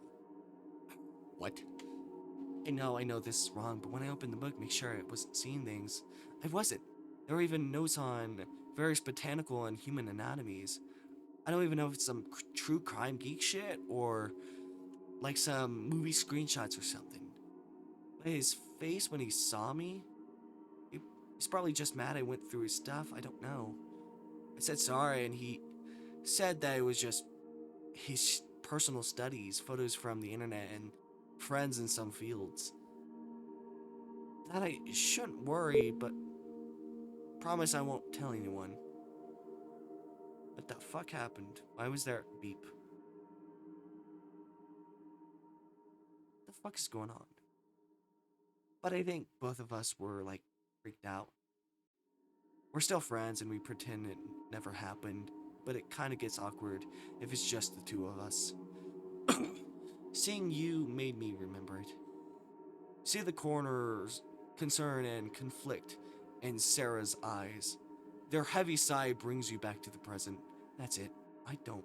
What? I know this is wrong, but when I opened the book, make sure I wasn't seeing things, I wasn't. There were even notes on various botanical and human anatomies. I don't even know if it's some true crime geek shit or like some movie screenshots or something. But his face when he saw me, he's probably just mad I went through his stuff. I don't know. I said sorry, and he said that it was just his personal studies, photos from the internet, and friends in some fields. That I shouldn't worry, but promise I won't tell anyone. What the fuck happened? Why was there beep? fuck is going on? But I think both of us were like freaked out. We're still friends and we pretend it never happened, but it kind of gets awkward if it's just the two of us. Seeing you made me remember it. See the coroner's concern and conflict in Sarah's eyes. Their heavy sigh brings you back to the present. That's it. I don't.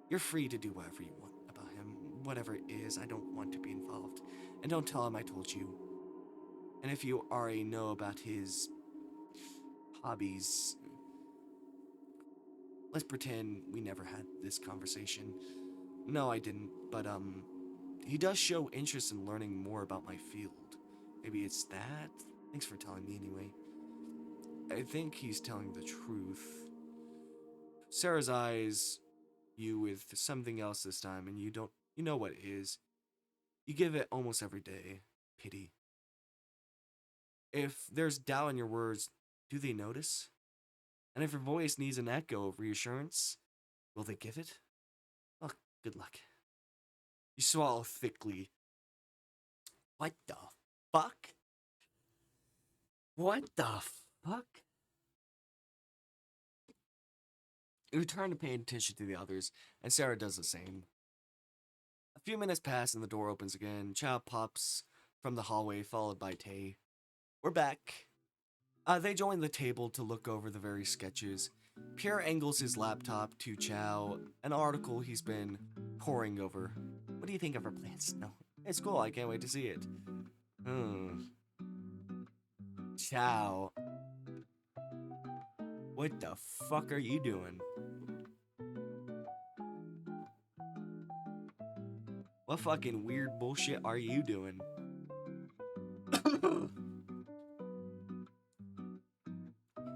You're free to do whatever you want about him. Whatever it is, I don't want to be involved. And don't tell him I told you. And if you already know about his hobbies, let's pretend we never had this conversation. No, I didn't, but he does show interest in learning more about my field. Maybe it's that? Thanks for telling me anyway. I think he's telling the truth. Sarah's eyes you with something else this time, and you know what it is. You give it almost every day. Pity. If there's doubt in your words, do they notice? And if your voice needs an echo of reassurance, will they give it? Oh, good luck. You swallow thickly. What the fuck? What the fuck? You turn to pay attention to the others, and Sarah does the same. A few minutes pass and the door opens again. Chow pops from the hallway, followed by Tay. We're back. They join the table to look over the various sketches. Pierre angles his laptop to Chow, an article he's been poring over. What do you think of our plans? No, it's cool. I can't wait to see it. Chow. What the fuck are you doing? What fucking weird bullshit are you doing?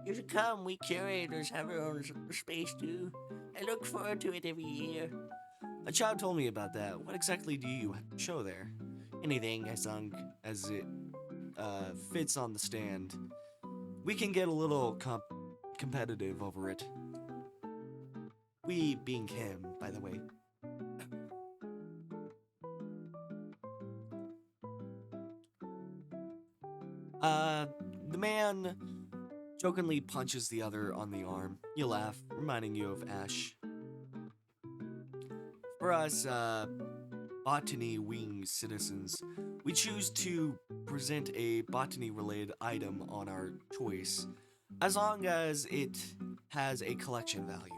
You should come. We curators have our own space too. I look forward to it every year. A child told me about that. What exactly do you show there? Anything, I sung, as it fits on the stand. We can get a little competitive over it. We being him, by the way. The man jokingly punches the other on the arm. You laugh, reminding you of Ash. For us, botany wing citizens, we choose to present a botany-related item on our choice, as long as it has a collection value.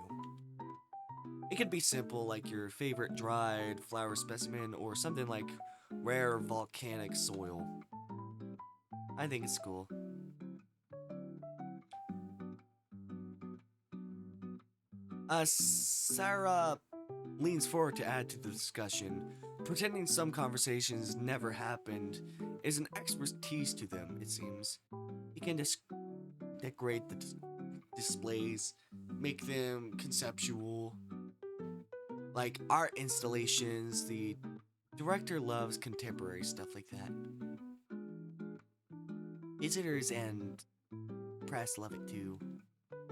It could be simple, like your favorite dried flower specimen, or something like rare volcanic soil. I think it's cool. Sarah leans forward to add to the discussion. Pretending some conversations never happened is an expertise to them, it seems. You can decorate the displays, make them conceptual, like art installations. The director loves contemporary stuff like that. Visitors and press love it too.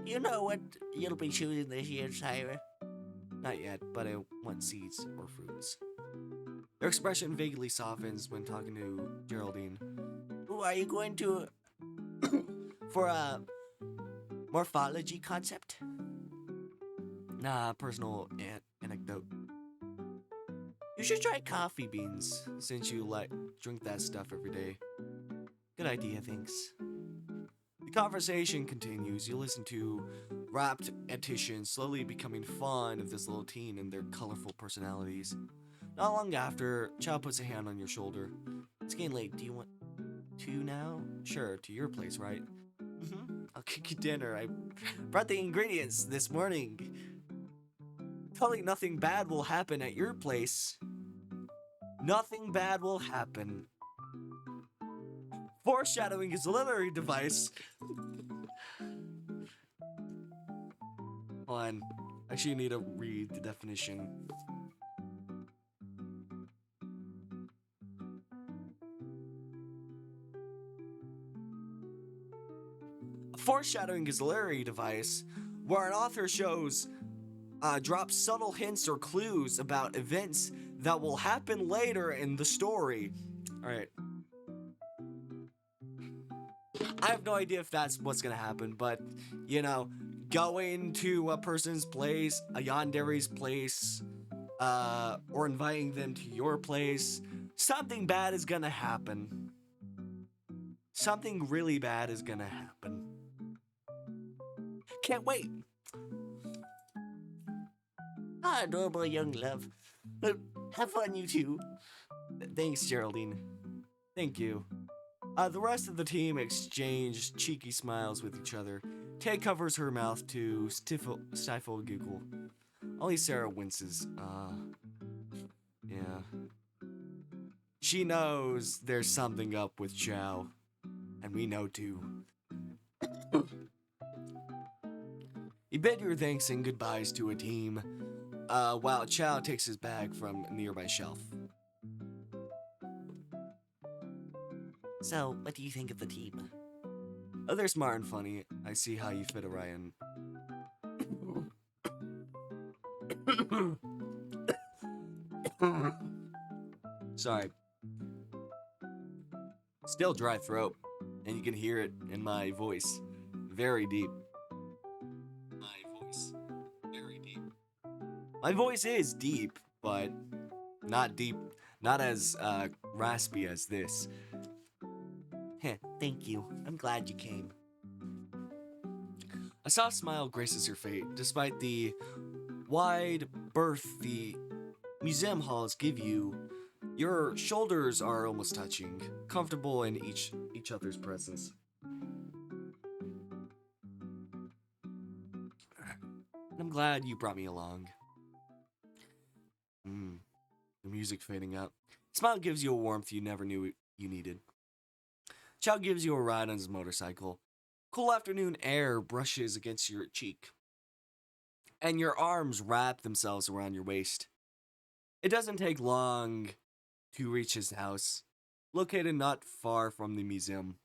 You know what you'll be choosing this year, Sarah? Not yet, but I want seeds or fruits. Their expression vaguely softens when talking to Geraldine. Ooh, are you going to for a morphology concept? Nah, personal anecdote. You should try coffee beans, since you drink that stuff every day. Good idea, thanks. The conversation continues. You listen to rapt eticians slowly becoming fond of this little teen and their colorful personalities. Not long after, Chow puts a hand on your shoulder. It's getting late. Do you want to now? Sure, to your place, right? I'll cook you dinner. I brought the ingredients this morning. Probably nothing bad will happen at your place. Nothing bad will happen. Foreshadowing is a literary device. Hold on. Actually, you need to read the definition. Foreshadowing is a literary device where an author drops subtle hints or clues about events that will happen later in the story Alright. I have no idea if that's what's gonna happen, but, you know, going to a person's place, a yandere's place, or inviting them to your place, something bad is gonna happen. Something really bad is gonna happen. Can't wait. Ah, adorable young love. Have fun, you two. Thanks, Geraldine. Thank you. The rest of the team exchange cheeky smiles with each other. Tay covers her mouth to stifle a giggle. Only Sarah winces. Yeah. She knows there's something up with Chow. And we know too. You bid your thanks and goodbyes to a team, while Chow takes his bag from a nearby shelf. So, what do you think of the team? Oh, they're smart and funny. I see how you fit, Orion. Sorry. Still dry throat, and you can hear it in my voice. Very deep. My voice. Very deep. My voice is deep, but not deep. Not as raspy as this. Heh, thank you. I'm glad you came. A soft smile graces your fate, despite the wide berth the museum halls give you. Your shoulders are almost touching, comfortable in each other's presence. I'm glad you brought me along. The music fading out. Smile gives you a warmth you never knew you needed. Chow gives you a ride on his motorcycle. Cool afternoon air brushes against your cheek, and your arms wrap themselves around your waist. It doesn't take long to reach his house, located not far from the museum.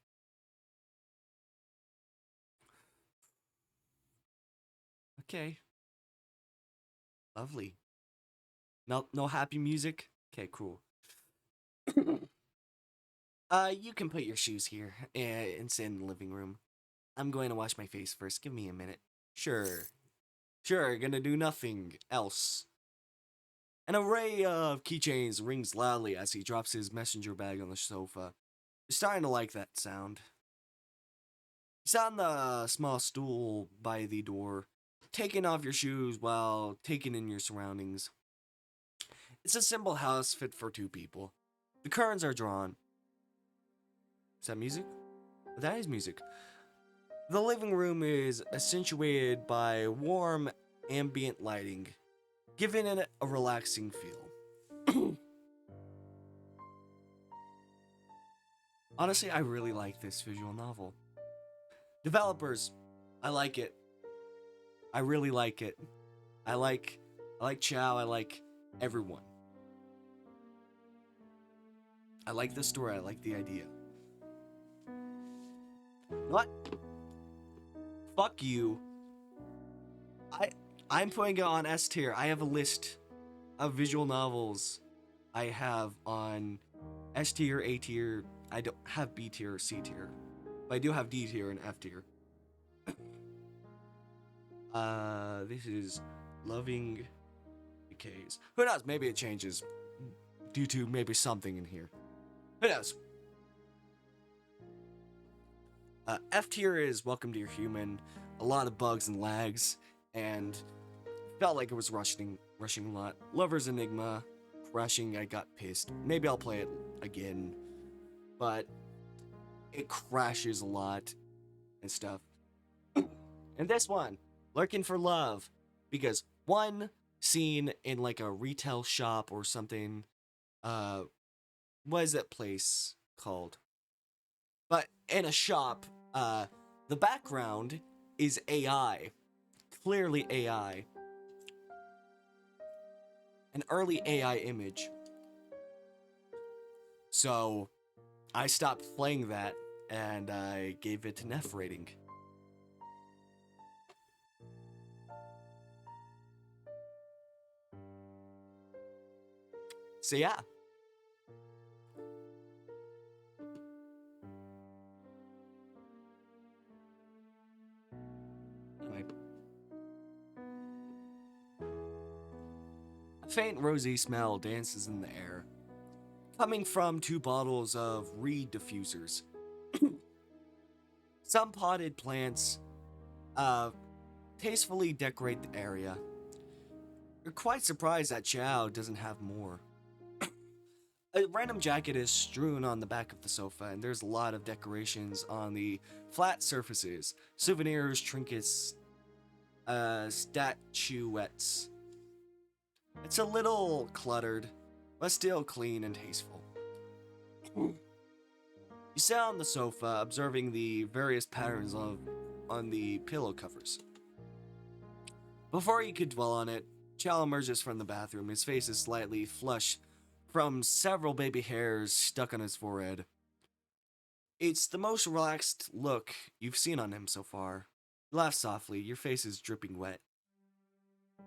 Okay. Lovely. No happy music? Okay, cool. You can put your shoes here and sit in the living room. I'm going to wash my face first. Give me a minute. Sure. Sure, gonna do nothing else. An array of keychains rings loudly as he drops his messenger bag on the sofa. You're starting to like that sound. You sit on the small stool by the door, taking off your shoes while taking in your surroundings. It's a simple house fit for two people. The curtains are drawn. Is that music? That is music. The living room is accentuated by warm, ambient lighting, giving it a relaxing feel. Honestly, I really like this visual novel. Developers, I like it. I really like it. I like Chow, I like everyone. I like the story, I like the idea. What? Fuck you. I'm putting it on S tier. I have a list of visual novels I have on S tier, A tier. I don't have B tier or C tier, but I do have D tier and F tier. This is Loving Decays. Who knows? Maybe it changes due to maybe something in here. Who knows? F tier is Welcome to Your Human. A lot of bugs and lags, and felt like it was rushing a lot. Lover's Enigma, crashing. I got pissed. Maybe I'll play it again, but it crashes a lot and stuff. And this one, Lurking for Love, because one scene in like a retail shop or something. What is that place called? But in a shop, the background is AI. Clearly AI. An early AI image. So, I stopped playing that, and I gave it an F rating. So yeah. Faint rosy smell dances in the air, coming from 2 bottles of reed diffusers. Some potted plants tastefully decorate the area. You're quite surprised that Chow doesn't have more. A random jacket is strewn on the back of the sofa, and there's a lot of decorations on the flat surfaces, souvenirs, trinkets, statuettes. It's a little cluttered, but still clean and tasteful. You sit on the sofa, observing the various patterns on the pillow covers. Before you could dwell on it, Chow emerges from the bathroom. His face is slightly flushed from several baby hairs stuck on his forehead. It's the most relaxed look you've seen on him so far. He laughs softly, your face is dripping wet.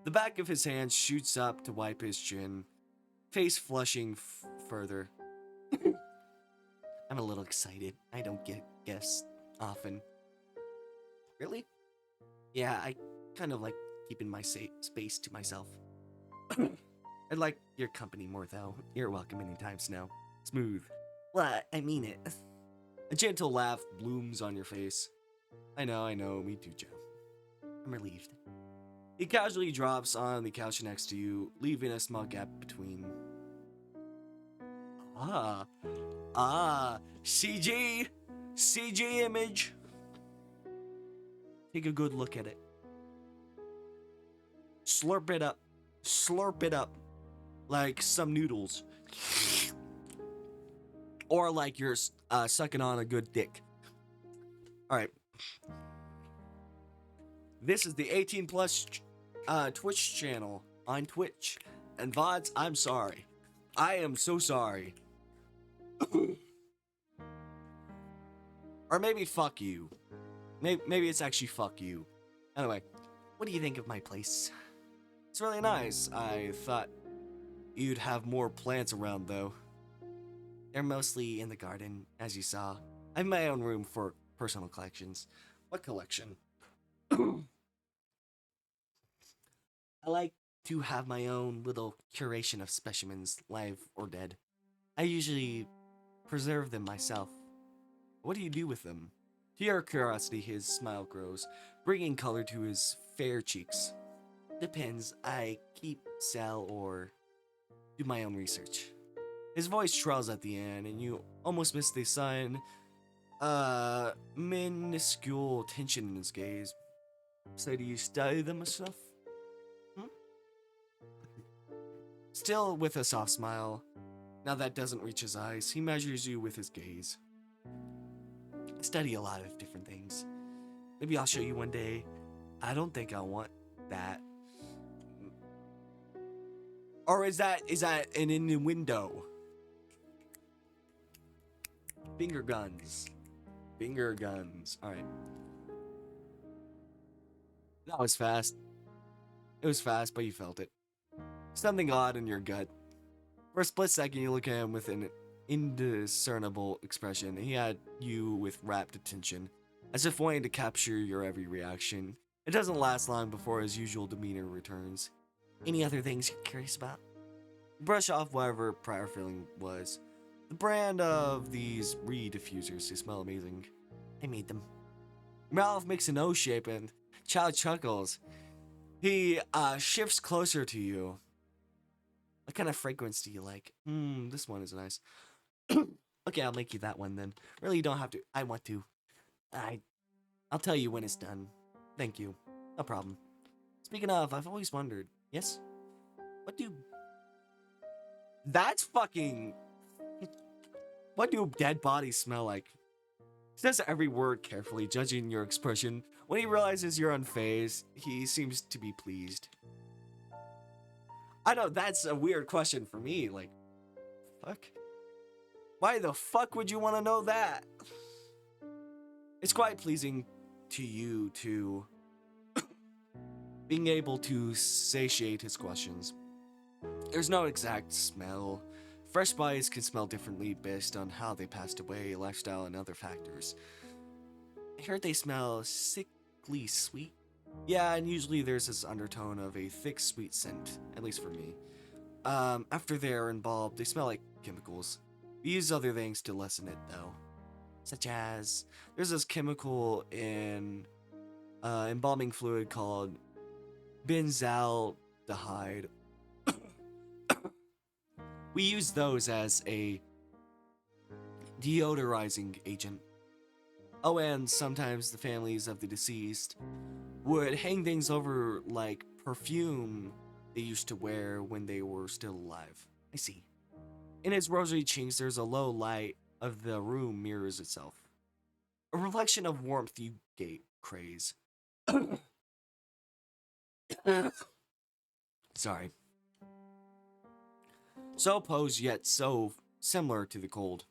The back of his hand shoots up to wipe his chin, face flushing further. I'm a little excited. I don't get guests often. Really? Yeah, I kind of like keeping my space to myself. I'd like your company more, though. You're welcome anytime, Snow. Smooth. Well, I mean it. A gentle laugh blooms on your face. I know, me too, Joe. I'm relieved. He casually drops on the couch next to you, leaving a small gap between. CG image. Take a good look at it. Slurp it up, like some noodles. Or like you're sucking on a good dick. Alright. This is the 18 plus Twitch channel on Twitch. And VODs, I'm sorry. I am so sorry. Or maybe fuck you. Maybe it's actually fuck you. Anyway, what do you think of my place? It's really nice. I thought you'd have more plants around, though. They're mostly in the garden, as you saw. I have my own room for personal collections. What collection? I like to have my own little curation of specimens, live or dead. I usually preserve them myself. What do you do with them? To your curiosity, his smile grows, bringing color to his fair cheeks. Depends. I keep, sell, or do my own research. His voice trails at the end, and you almost miss the sign, minuscule tension in his gaze. So do you study them and stuff? Still with a soft smile. Now that doesn't reach his eyes, he measures you with his gaze. I study a lot of different things. Maybe I'll show you one day. I don't think I want that. Or is that an innuendo? Finger guns. Alright. That was fast. It was fast, but you felt it. Something odd in your gut. For a split second, you look at him with an indiscernible expression. He had you with rapt attention, as if wanting to capture your every reaction. It doesn't last long before his usual demeanor returns. Any other things you're curious about? Brush off whatever prior feeling was. The brand of these reed diffusers, they smell amazing. I made them. Mouth makes an O shape and Chow chuckles. He shifts closer to you. What kind of fragrance do you like? This one is nice. Okay, I'll make you that one then. Really, you don't have to. I want to. I'll tell you when it's done. Thank you. No problem. Speaking of, I've always wondered. Yes? That's fucking... What do dead bodies smell like? He says every word carefully, judging your expression. When he realizes you're unfazed, he seems to be pleased. I know, that's a weird question for me. Like, fuck? Why the fuck would you want to know that? It's quite pleasing to you to being able to satiate his questions. There's no exact smell. Fresh bodies can smell differently based on how they passed away, lifestyle, and other factors. I heard they smell sickly sweet. Yeah, and usually there's this undertone of a thick, sweet scent, at least for me. After they're involved, they smell like chemicals. We use other things to lessen it, though. Such as, there's this chemical in embalming fluid called benzaldehyde. We use those as a deodorizing agent. Oh, and sometimes the families of the deceased would hang things over like perfume they used to wear when they were still alive. I see. In its rosary chinks, there's a low light of the room mirrors itself. A reflection of warmth you craze. Sorry. So opposed yet so similar to the cold.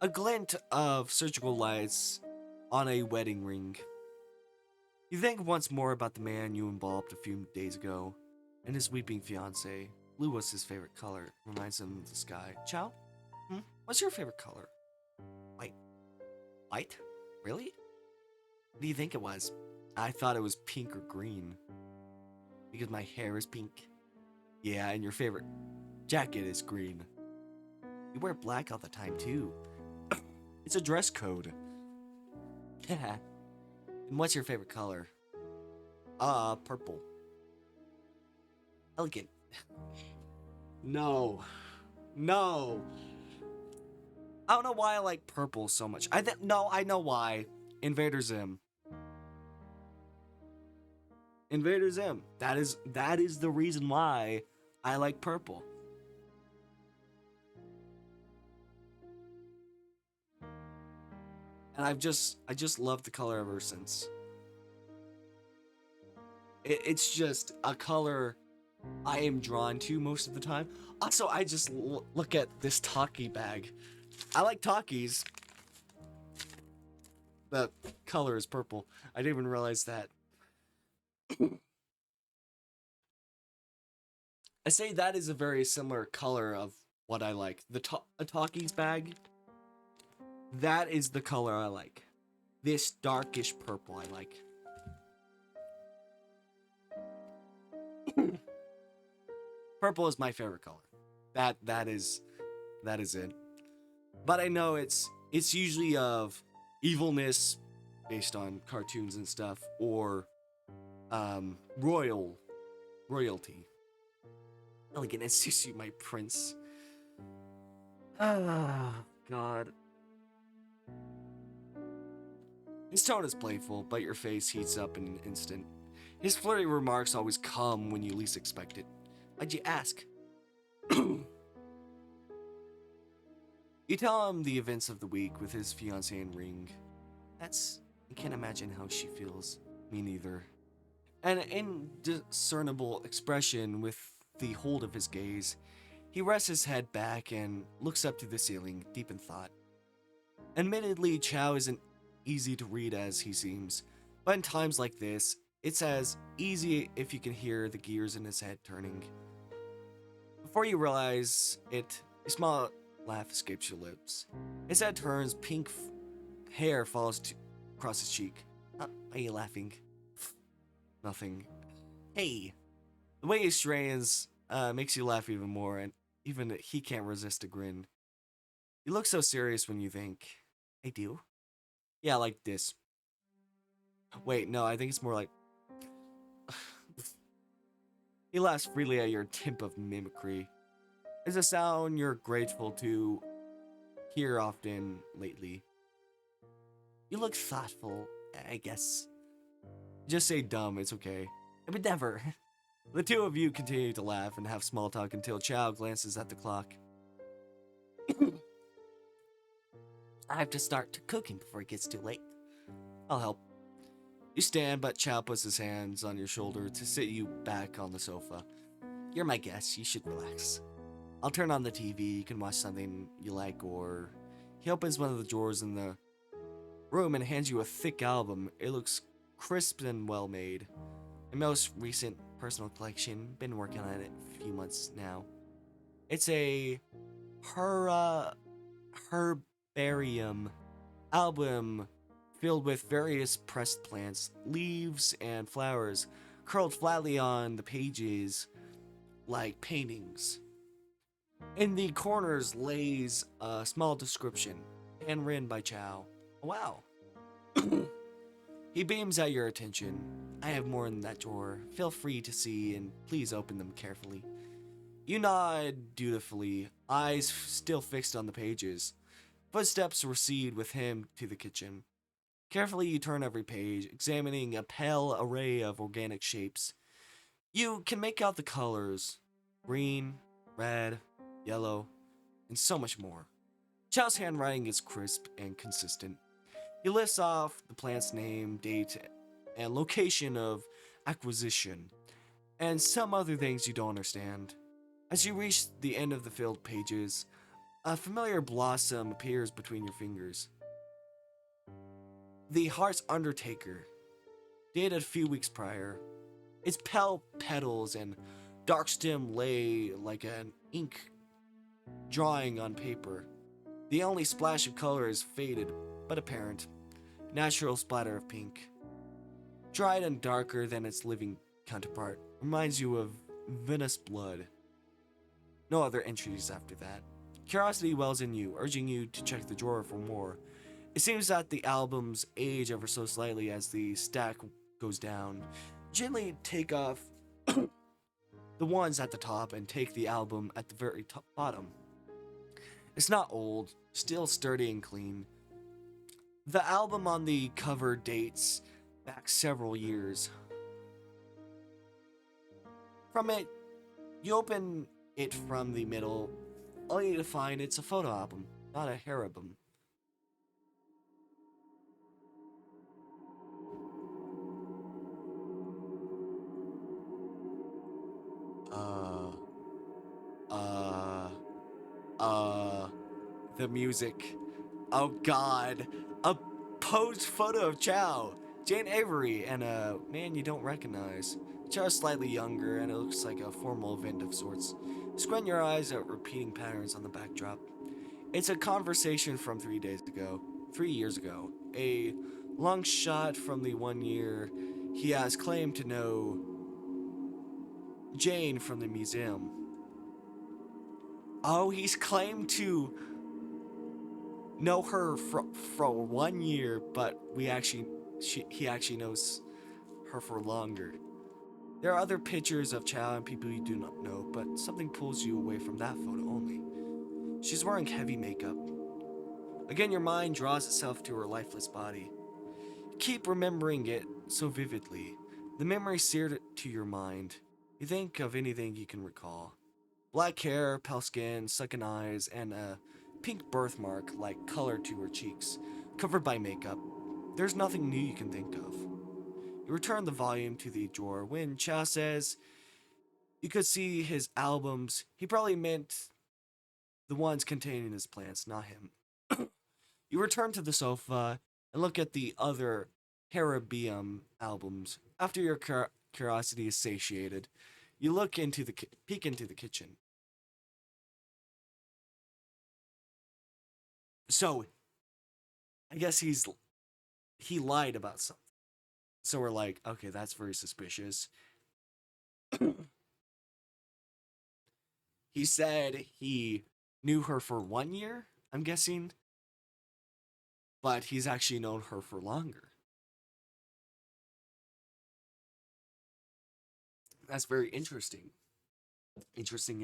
A glint of surgical lights on a wedding ring. You think once more about the man you embalmed a few days ago, and his weeping fiancée. Blue was his favorite color. Reminds him of the sky. Chow? What's your favorite color? White. White? Really? What do you think it was? I thought it was pink or green. Because my hair is pink. Yeah, and your favorite jacket is green. You wear black all the time, too. It's a dress code. Yeah. And what's your favorite color? Purple. Elegant. No. No. I don't know why I like purple so much. I know why. Invader Zim. Invader Zim. That is the reason why I like purple. And I just loved the color ever since. It's just a color I am drawn to most of the time. Also, I just look at this Taki bag. I like Takis. The color is purple. I didn't even realize that. I say that is a very similar color of what I like. A Takis bag. That is the color I like. This darkish purple I like. Purple is my favorite color. That is it. But I know it's usually of evilness based on cartoons and stuff, or royalty. Elegant as Susu, my prince. Ah, God. His tone is playful, but your face heats up in an instant. His flirty remarks always come when you least expect it. Why'd you ask? You tell him the events of the week with his fiancée and ring. I can't imagine how she feels. Me neither. An indiscernible expression with the hold of his gaze. He rests his head back and looks up to the ceiling, deep in thought. Admittedly, Chow isn't easy to read as he seems, but in times like this, it's as easy if you can hear the gears in his head turning. Before you realize it, a small laugh escapes your lips. His head turns, pink hair falls across his cheek. Why are you laughing? Nothing. Hey! The way he strains makes you laugh even more, and even he can't resist a grin. You look so serious when you think, I do? Yeah, like this. Wait, no, I think it's more like... He laughs freely at your attempt of mimicry. It's a sound you're grateful to hear often lately. You look thoughtful, I guess. Just say dumb, it's okay. But never. The two of you continue to laugh and have small talk until Chow glances at the clock. I have to start cooking before it gets too late. I'll help. You stand, but Chow puts his hands on your shoulder to sit you back on the sofa. You're my guest, you should relax. I'll turn on the TV, you can watch something you like, or... He opens one of the drawers in the room and hands you a thick album. It looks crisp and well made. My most recent personal collection, been working on it a few months now. It's a herbarium album filled with various pressed plants, leaves, and flowers curled flatly on the pages. like paintings. In the corners lays a small description, handwritten by Chow. Wow. He beams at your attention. I have more in that drawer. Feel free to see and please open them carefully. You nod dutifully, eyes still fixed on the pages. Footsteps recede with him to the kitchen. Carefully, you turn every page, examining a pale array of organic shapes. You can make out the colors green, red, yellow, and so much more. Chow's handwriting is crisp and consistent. He lists off the plant's name, date, and location of acquisition, and some other things you don't understand. As you reach the end of the filled pages, a familiar blossom appears between your fingers. The Heart's Undertaker, dated a few weeks prior. Its pale petals and dark stem lay like an ink drawing on paper. The only splash of color is faded, but apparent. Natural splatter of pink. Dried and darker than its living counterpart. Reminds you of venous blood. No other entries after that. Curiosity wells in you, urging you to check the drawer for more. It seems that the albums age ever so slightly as the stack goes down. Gently take off the ones at the top and take the album at the very top bottom. It's not old, still sturdy and clean. The album on the cover dates back several years. From it, you open it from the middle, only to find it's a photo album, not a hair album. Uh, uh, uh, the music. Oh god, a posed photo of Chow, Jane Avery, and a man you don't recognize. Chow is slightly younger, and it looks like a formal event of sorts. Squint your eyes at repeating patterns on the backdrop. It's a conversation from 3 days ago, 3 years ago. A long shot from the 1 year he has claimed to know Jane from the museum. Oh, he's claimed to know her for 1 year, but he actually knows her for longer. There are other pictures of Chow and people you do not know, but something pulls you away from that photo only. She's wearing heavy makeup. Again, your mind draws itself to her lifeless body. Keep remembering it so vividly. The memory seared to your mind. You think of anything you can recall. Black hair, pale skin, sunken eyes, and a pink birthmark like color to her cheeks, covered by makeup. There's nothing new you can think of. You return the volume to the drawer when Chow says you could see his albums. He probably meant the ones containing his plants, not him. You return to the sofa and look at the other Harabium albums. After your curiosity is satiated, you look into the peek into the kitchen. So, I guess he lied about something. So we're like, okay, that's very suspicious. He said he knew her for 1 year, I'm guessing, but he's actually known her for longer. That's very interesting. Interesting.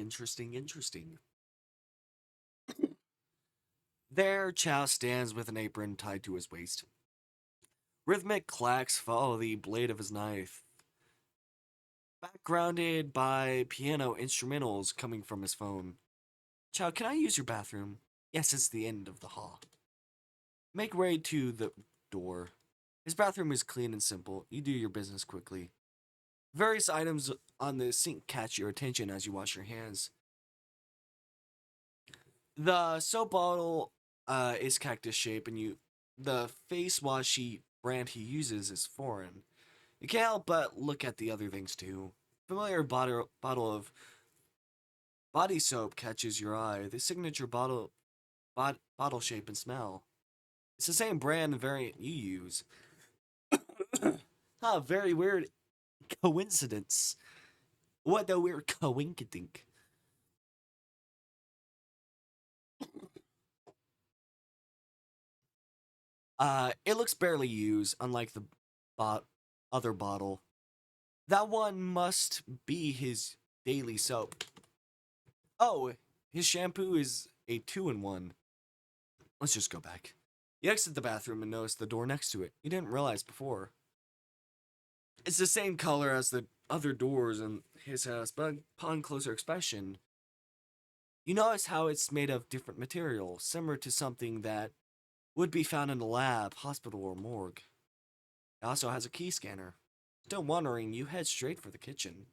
There, Chow stands with an apron tied to his waist. Rhythmic clacks follow the blade of his knife, backgrounded by piano instrumentals coming from his phone. Chow, can I use your bathroom? Yes, it's the end of the hall. Make way to the door. His bathroom is clean and simple. You do your business quickly. Various items on the sink catch your attention as you wash your hands. The soap bottle is cactus shape, and the face wash brand he uses is foreign. You can't help but look at the other things too. Familiar bottle of body soap catches your eye. The signature bottle shape and smell. It's the same brand and variant you use. Huh, very weird coincidence. What a weird coinkydink. It looks barely used, unlike the bot other bottle. That one must be his daily soap. Oh, his shampoo is a 2-in-1. Let's just go back. You exit the bathroom and notice the door next to it. You didn't realize before. It's the same color as the other doors in his house, but upon closer inspection, you notice how it's made of different material, similar to something that would be found in a lab, hospital, or morgue. It also has a key scanner. Still wondering, you head straight for the kitchen.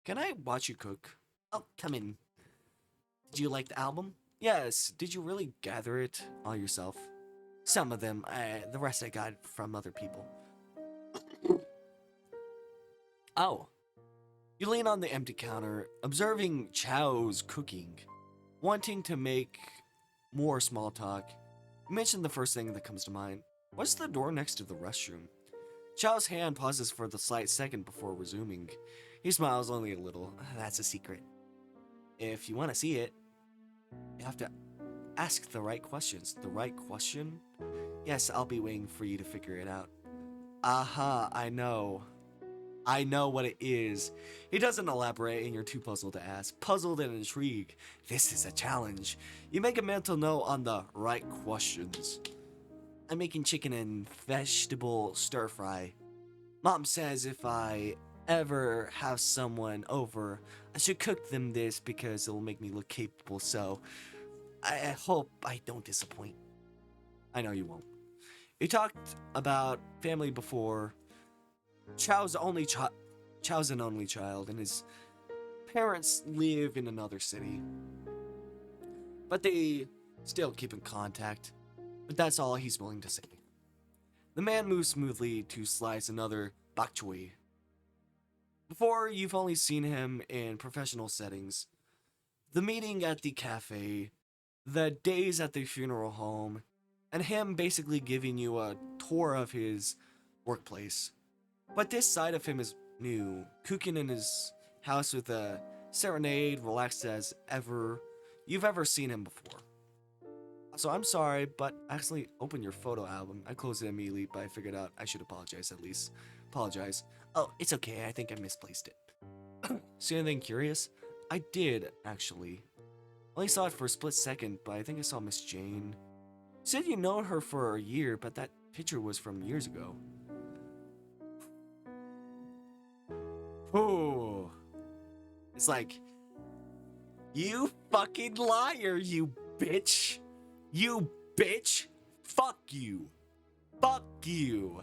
Can I watch you cook? Oh, come in. Did you like the album? Yes. Did you really gather it all yourself? Some of them. The rest I got from other people. Oh. You lean on the empty counter, observing Chow's cooking. Wanting to make more small talk, you mention the first thing that comes to mind. What's the door next to the restroom? Chow's hand pauses for the slight second before resuming. He smiles only a little. That's a secret. If you want to see it, you have to ask the right questions. The right question? Yes, I'll be waiting for you to figure it out. Aha, I know. I know what it is. He doesn't elaborate and you're too puzzled to ask. Puzzled and intrigued. This is a challenge. You make a mental note on the right questions. I'm making chicken and vegetable stir fry. Mom says if I ever have someone over, I should cook them this because it'll make me look capable, so I hope I don't disappoint. I know you won't. You talked about family before. Chow's an only child, and his parents live in another city. But they still keep in contact. But that's all he's willing to say. The man moves smoothly to slice another bok choy. Before, you've only seen him in professional settings. The meeting at the cafe, the days at the funeral home, and him basically giving you a tour of his workplace. But this side of him is new, cooking in his house with a serenade, relaxed as ever you've ever seen him before. So I'm sorry, but I accidentally opened your photo album. I closed it immediately, but I figured out I should apologize at least. Apologize. Oh, it's okay, I think I misplaced it. See anything curious? I did, actually. Only saw it for a split second, but I think I saw Miss Jane. You said you known her for a year, but that picture was from years ago. Oh. It's like, you fucking liar, you bitch. You bitch. Fuck you. Fuck you.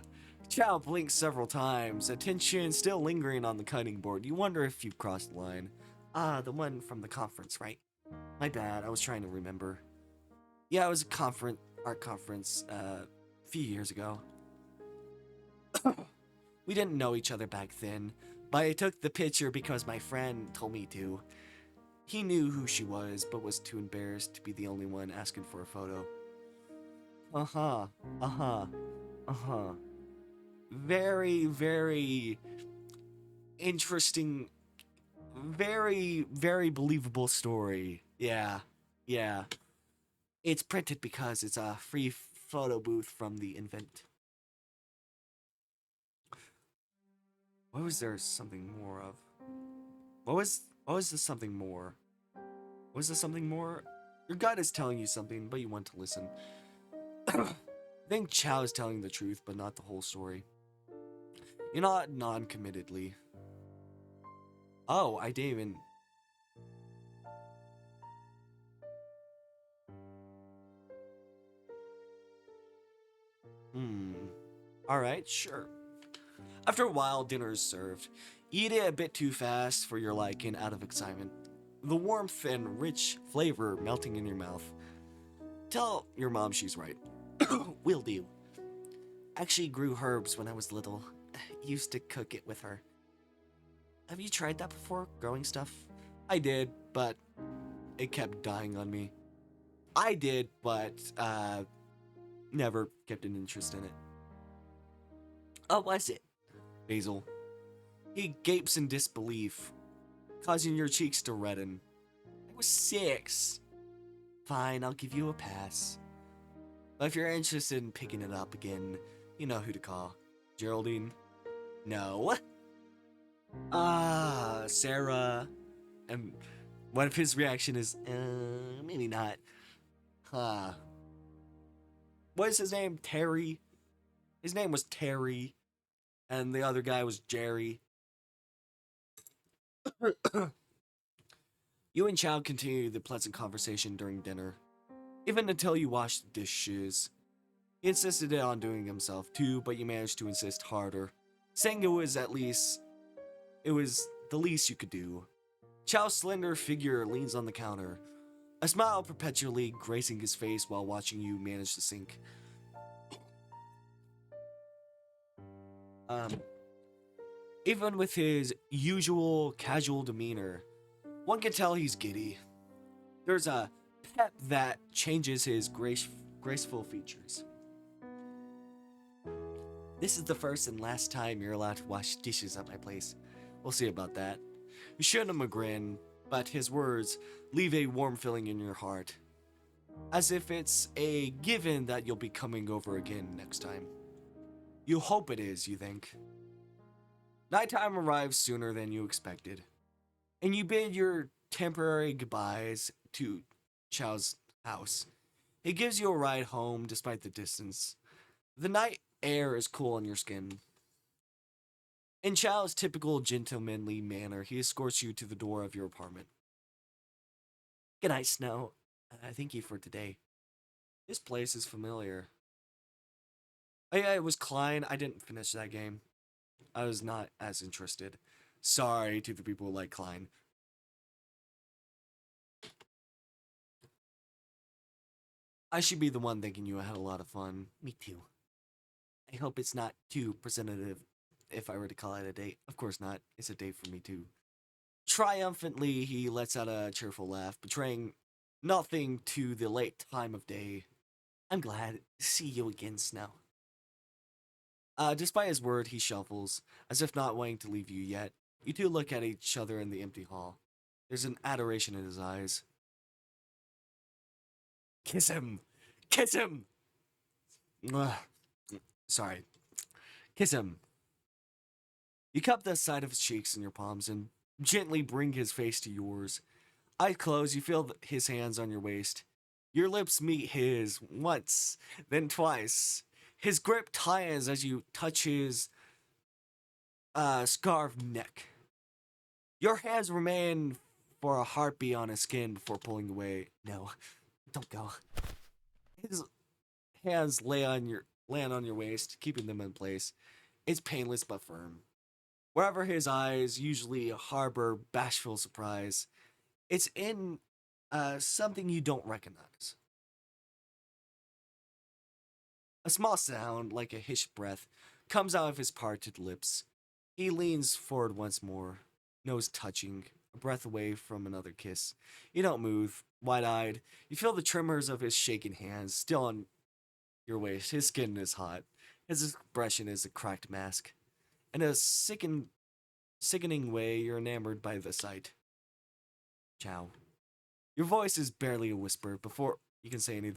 Chow blinks several times, attention still lingering on the cutting board. You wonder if you've crossed the line. Ah, the one from the conference, right? My bad, I was trying to remember. Yeah, it was a art conference, a few years ago. We didn't know each other back then, but I took the picture because my friend told me to. He knew who she was, but was too embarrassed to be the only one asking for a photo. Uh-huh, uh-huh, uh-huh. Very, very interesting, very, very believable story. Yeah, yeah. It's printed because it's a free photo booth from the event. What was there something more of? What was this something more? Was this something more? Your gut is telling you something, but you want to listen. I think Chow is telling the truth, but not the whole story. You're not non-committedly. Oh, I didn't even... Alright, sure. After a while, dinner is served. Eat it a bit too fast for your liking out of excitement. The warmth and rich flavor melting in your mouth. Tell your mom she's right. Will do. Actually grew herbs when I was little. Used to cook it with her. Have you tried that before, growing stuff? I did, but it kept dying on me. I did, but never kept an interest in it. Oh, was it? Basil. He gapes in disbelief. causing your cheeks to redden. I was 6. Fine, I'll give you a pass. But if you're interested in picking it up again, you know who to call. Geraldine? No. Sarah. And what if his reaction is, maybe not. What is his name? Terry? His name was Terry. And the other guy was Jerry. You and Chow continue the pleasant conversation during dinner, even until you wash the dishes. He insisted on doing himself too, but you managed to insist harder, saying it was the least you could do. Chow's slender figure leans on the counter, a smile perpetually gracing his face while watching you manage the sink. Even with his usual casual demeanor, one can tell he's giddy. There's a pep that changes his graceful features. This is the first and last time you're allowed to wash dishes at my place. We'll see about that. You shoot him a grin, but his words leave a warm feeling in your heart, as if it's a given that you'll be coming over again next time. You hope it is, you think. Nighttime arrives sooner than you expected, and you bid your temporary goodbyes to Chow's house. He gives you a ride home despite the distance. The night air is cool on your skin. In Chow's typical gentlemanly manner, he escorts you to the door of your apartment. Good night, Snow. Thank you for today. This place is familiar. Oh yeah, it was Klein. I didn't finish that game. I was not as interested. Sorry to the people who like Klein. I should be the one thinking you had a lot of fun. Me too. I hope it's not too presentative if I were to call it a date. Of course not. It's a date for me too. Triumphantly, he lets out a cheerful laugh, betraying nothing to the late time of day. I'm glad to see you again, Snow. Despite his word, he shuffles, as if not wanting to leave you yet. You two look at each other in the empty hall. There's an adoration in his eyes. Kiss him! Kiss him! Ugh. Sorry. Kiss him. You cup the side of his cheeks in your palms and gently bring his face to yours. Eyes closed, you feel his hands on your waist. Your lips meet his once, then twice. His grip tightens as you touch his scarf neck. Your hands remain for a heartbeat on his skin before pulling away. No, don't go. His hands land on your waist, keeping them in place. It's painless but firm. Wherever his eyes usually harbor bashful surprise, it's in something you don't recognize. A small sound, like a hissed breath, comes out of his parted lips. He leans forward once more, nose touching, a breath away from another kiss. You don't move, wide-eyed. You feel the tremors of his shaking hands still on your waist. His skin is hot. His expression is a cracked mask. In a sickening way, you're enamored by the sight. Chow. Your voice is barely a whisper before you can say anything.